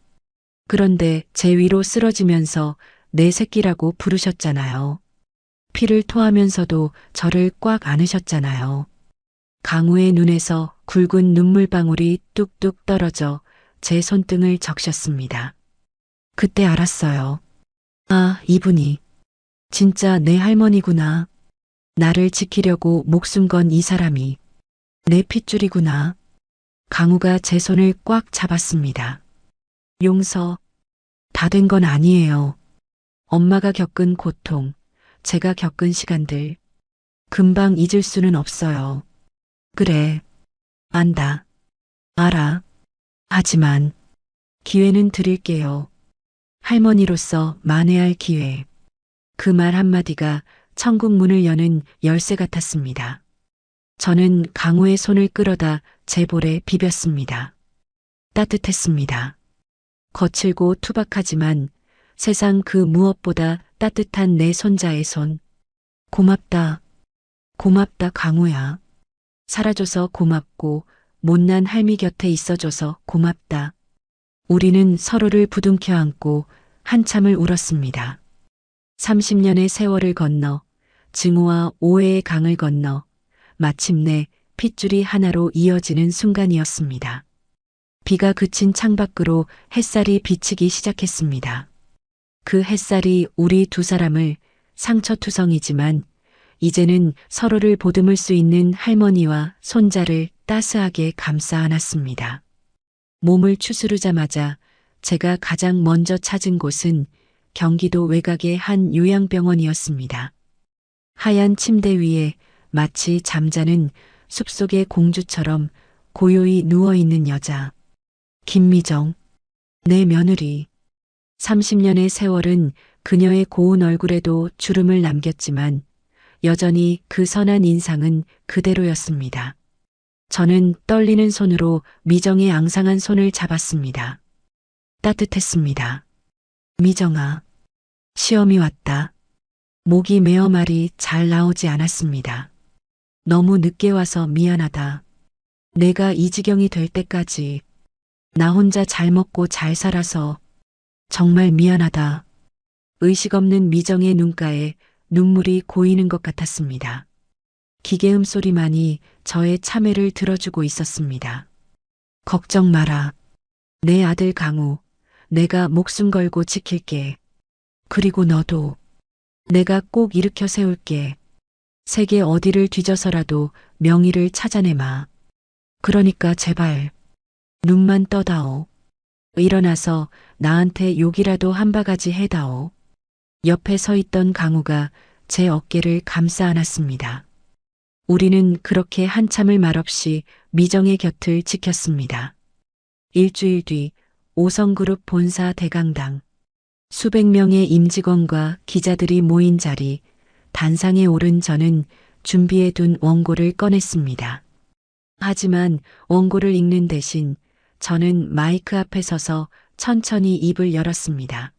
그런데 제 위로 쓰러지면서 내 새끼라고 부르셨잖아요. 피를 토하면서도 저를 꽉 안으셨잖아요. 강우의 눈에서 굵은 눈물방울이 뚝뚝 떨어져 제 손등을 적셨습니다. 그때 알았어요. 아, 이분이 진짜 내 할머니구나. 나를 지키려고 목숨 건 이 사람이 내 핏줄이구나. 강우가 제 손을 꽉 잡았습니다. 용서 다 된 건 아니에요. 엄마가 겪은 고통, 제가 겪은 시간들 금방 잊을 수는 없어요. 그래, 안다. 알아. 하지만 기회는 드릴게요. 할머니로서 만회할 기회. 그 말 한마디가 천국 문을 여는 열쇠 같았습니다. 저는 강우의 손을 끌어다 제 볼에 비볐습니다. 따뜻했습니다. 거칠고 투박하지만 세상 그 무엇보다 따뜻한 내 손자의 손. 고맙다. 고맙다, 강우야. 살아줘서 고맙고 못난 할미 곁에 있어줘서 고맙다. 우리는 서로를 부둥켜 안고 한참을 울었습니다. 30년의 세월을 건너 증오와 오해의 강을 건너 마침내 핏줄이 하나로 이어지는 순간이었습니다. 비가 그친 창밖으로 햇살이 비치기 시작했습니다. 그 햇살이 우리 두 사람을 상처투성이지만 이제는 서로를 보듬을 수 있는 할머니와 손자를 따스하게 감싸 안았습니다. 몸을 추스르자마자 제가 가장 먼저 찾은 곳은 경기도 외곽의 한 요양병원이었습니다. 하얀 침대 위에 마치 잠자는 숲속의 공주처럼 고요히 누워있는 여자. 김미정, 내 며느리. 30년의 세월은 그녀의 고운 얼굴에도 주름을 남겼지만 여전히 그 선한 인상은 그대로였습니다. 저는 떨리는 손으로 미정의 앙상한 손을 잡았습니다. 따뜻했습니다. 미정아, 시험이 왔다. 목이 메어 말이 잘 나오지 않았습니다. 너무 늦게 와서 미안하다. 내가 이 지경이 될 때까지 나 혼자 잘 먹고 잘 살아서 정말 미안하다. 의식 없는 미정의 눈가에 눈물이 고이는 것 같았습니다. 기계음 소리만이 저의 참회를 들어주고 있었습니다. 걱정 마라. 내 아들 강우, 내가 목숨 걸고 지킬게. 그리고 너도 내가 꼭 일으켜 세울게. 세계 어디를 뒤져서라도 명의를 찾아내마. 그러니까 제발 눈만 떠다오. 일어나서 나한테 욕이라도 한 바가지 해다오. 옆에 서 있던 강우가 제 어깨를 감싸 안았습니다. 우리는 그렇게 한참을 말없이 미정의 곁을 지켰습니다. 일주일 뒤 5성그룹 본사 대강당. 수백 명의 임직원과 기자들이 모인 자리, 단상에 오른 저는 준비해둔 원고를 꺼냈습니다. 하지만 원고를 읽는 대신 저는 마이크 앞에 서서 천천히 입을 열었습니다.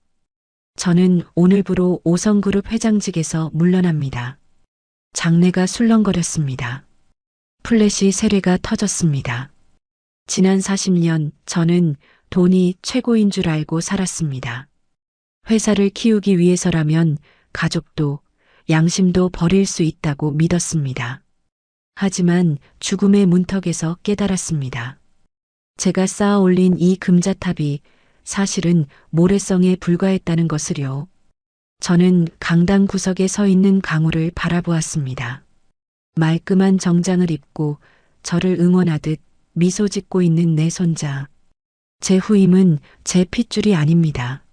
저는 오늘부로 5성그룹 회장직에서 물러납니다. 장내가 술렁거렸습니다. 플래시 세례가 터졌습니다. 지난 40년 저는 돈이 최고인 줄 알고 살았습니다. 회사를 키우기 위해서라면 가족도 양심도 버릴 수 있다고 믿었습니다. 하지만 죽음의 문턱에서 깨달았습니다. 제가 쌓아 올린 이 금자탑이 사실은 모래성에 불과했다는 것을요. 저는 강당 구석에 서 있는 강우를 바라보았습니다. 말끔한 정장을 입고 저를 응원하듯 미소 짓고 있는 내 손자. 제 후임은 제 핏줄이 아닙니다.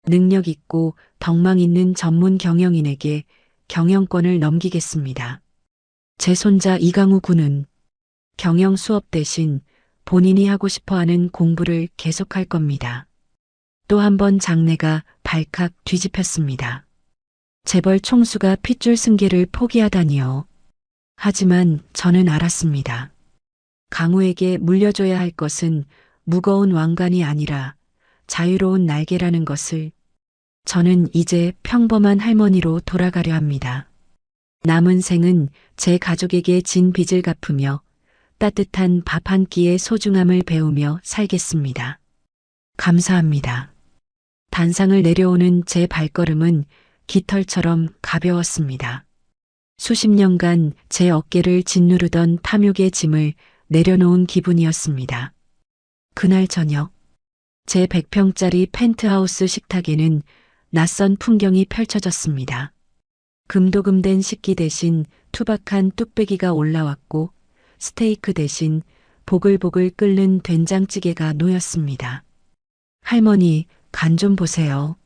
능력 있고 덕망 있는 전문 경영인에게 경영권을 넘기겠습니다. 제 손자 이강우 군은 경영 수업 대신 본인이 하고 싶어하는 공부를 계속할 겁니다. 또 한 번 장내가 발칵 뒤집혔습니다. 재벌 총수가 핏줄 승계를 포기하다니요. 하지만 저는 알았습니다. 강우에게 물려줘야 할 것은 무거운 왕관이 아니라 자유로운 날개라는 것을. 저는 이제 평범한 할머니로 돌아가려 합니다. 남은 생은 제 가족에게 진 빚을 갚으며 따뜻한 밥 한 끼의 소중함을 배우며 살겠습니다. 감사합니다. 단상을 내려오는 제 발걸음은 깃털처럼 가벼웠습니다. 수십 년간 제 어깨를 짓누르던 탐욕의 짐을 내려놓은 기분이었습니다. 그날 저녁, 제 100평짜리 펜트하우스 식탁에는 낯선 풍경이 펼쳐졌습니다. 금도금된 식기 대신 투박한 뚝배기가 올라왔고 스테이크 대신 보글보글 끓는 된장찌개가 놓였습니다. 할머니, 간 좀 보세요.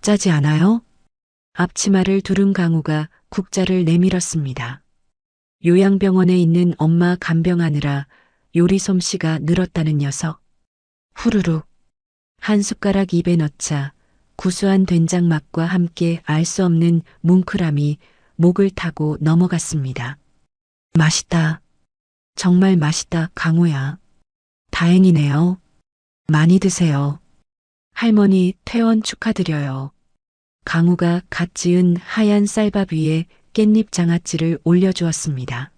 짜지 않아요? 앞치마를 두른 강우가 국자를 내밀었습니다. 요양병원에 있는 엄마 간병하느라 요리 솜씨가 늘었다는 녀석. 후루룩. 한 숟가락 입에 넣자 구수한 된장 맛과 함께 알 수 없는 뭉클함이 목을 타고 넘어갔습니다. 맛있다. 정말 맛있다, 강우야. 다행이네요. 많이 드세요. 할머니 퇴원 축하드려요. 강우가 갓 지은 하얀 쌀밥 위에 깻잎 장아찌를 올려주었습니다.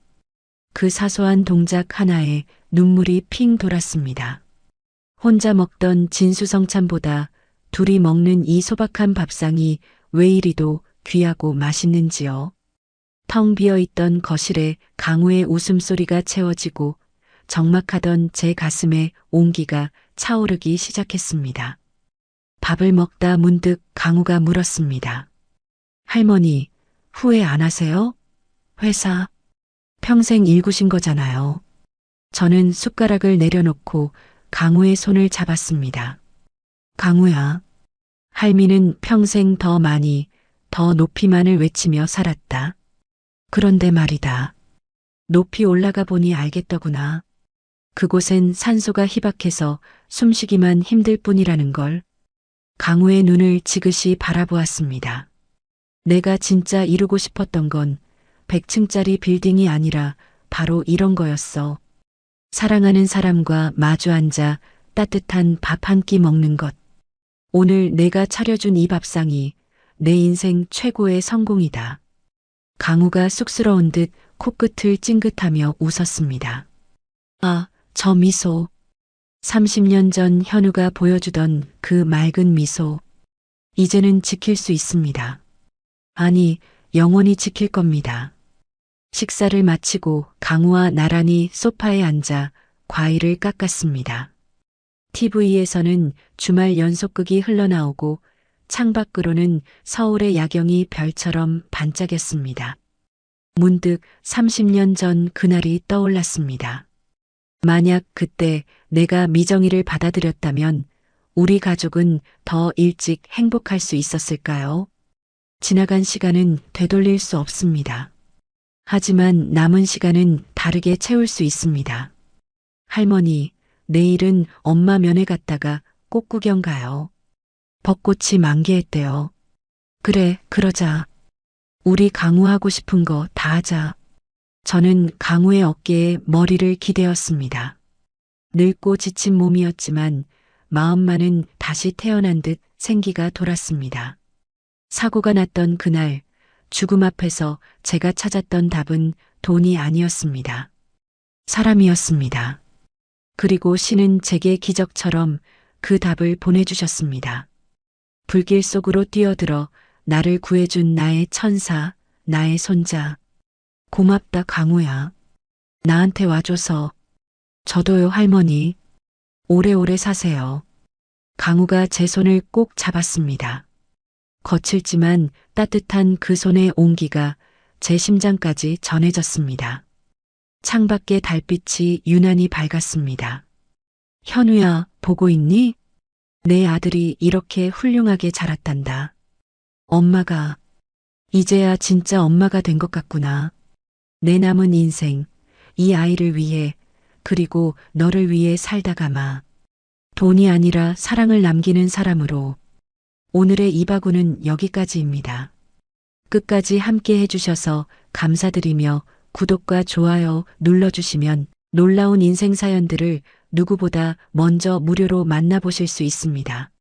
그 사소한 동작 하나에 눈물이 핑 돌았습니다. 혼자 먹던 진수성찬보다 둘이 먹는 이 소박한 밥상이 왜 이리도 귀하고 맛있는지요. 텅 비어있던 거실에 강우의 웃음소리가 채워지고 적막하던 제 가슴에 온기가 차오르기 시작했습니다. 밥을 먹다 문득 강우가 물었습니다. 할머니, 후회 안 하세요? 회사, 평생 일구신 거잖아요. 저는 숟가락을 내려놓고 강우의 손을 잡았습니다. 강우야, 할미는 평생 더 많이, 더 높이만을 외치며 살았다. 그런데 말이다. 높이 올라가 보니 알겠더구나. 그곳엔 산소가 희박해서 숨쉬기만 힘들 뿐이라는 걸. 강우의 눈을 지그시 바라보았습니다. 내가 진짜 이루고 싶었던 건 100층짜리 빌딩이 아니라 바로 이런 거였어. 사랑하는 사람과 마주 앉아 따뜻한 밥 한 끼 먹는 것. 오늘 내가 차려준 이 밥상이 내 인생 최고의 성공이다. 강우가 쑥스러운 듯 코끝을 찡긋하며 웃었습니다. 아, 저 미소. 30년 전 현우가 보여주던 그 맑은 미소. 이제는 지킬 수 있습니다. 아니, 영원히 지킬 겁니다. 식사를 마치고 강우와 나란히 소파에 앉아 과일을 깎았습니다. TV에서는 주말 연속극이 흘러나오고 창밖으로는 서울의 야경이 별처럼 반짝였습니다. 문득 30년 전 그날이 떠올랐습니다. 만약 그때 내가 미정이를 받아들였다면 우리 가족은 더 일찍 행복할 수 있었을까요? 지나간 시간은 되돌릴 수 없습니다. 하지만 남은 시간은 다르게 채울 수 있습니다. 할머니, 내일은 엄마 면회 갔다가 꽃 구경 가요. 벚꽃이 만개했대요. 그래, 그러자. 우리 강우 하고 싶은 거 다 하자. 저는 강우의 어깨에 머리를 기대었습니다. 늙고 지친 몸이었지만 마음만은 다시 태어난 듯 생기가 돌았습니다. 사고가 났던 그날, 죽음 앞에서 제가 찾았던 답은 돈이 아니었습니다. 사람이었습니다. 그리고 신은 제게 기적처럼 그 답을 보내주셨습니다. 불길 속으로 뛰어들어 나를 구해준 나의 천사, 나의 손자. 고맙다, 강우야. 나한테 와줘서. 저도요, 할머니. 오래오래 사세요. 강우가 제 손을 꼭 잡았습니다. 거칠지만 따뜻한 그 손의 온기가 제 심장까지 전해졌습니다. 창밖의 달빛이 유난히 밝았습니다. 현우야, 보고 있니? 내 아들이 이렇게 훌륭하게 자랐단다. 엄마가, 이제야 진짜 엄마가 된 것 같구나. 내 남은 인생, 이 아이를 위해, 그리고 너를 위해 살다가마. 돈이 아니라 사랑을 남기는 사람으로. 오늘의 이바구는 여기까지입니다. 끝까지 함께 해주셔서 감사드리며 구독과 좋아요 눌러주시면 놀라운 인생 사연들을 누구보다 먼저 무료로 만나보실 수 있습니다.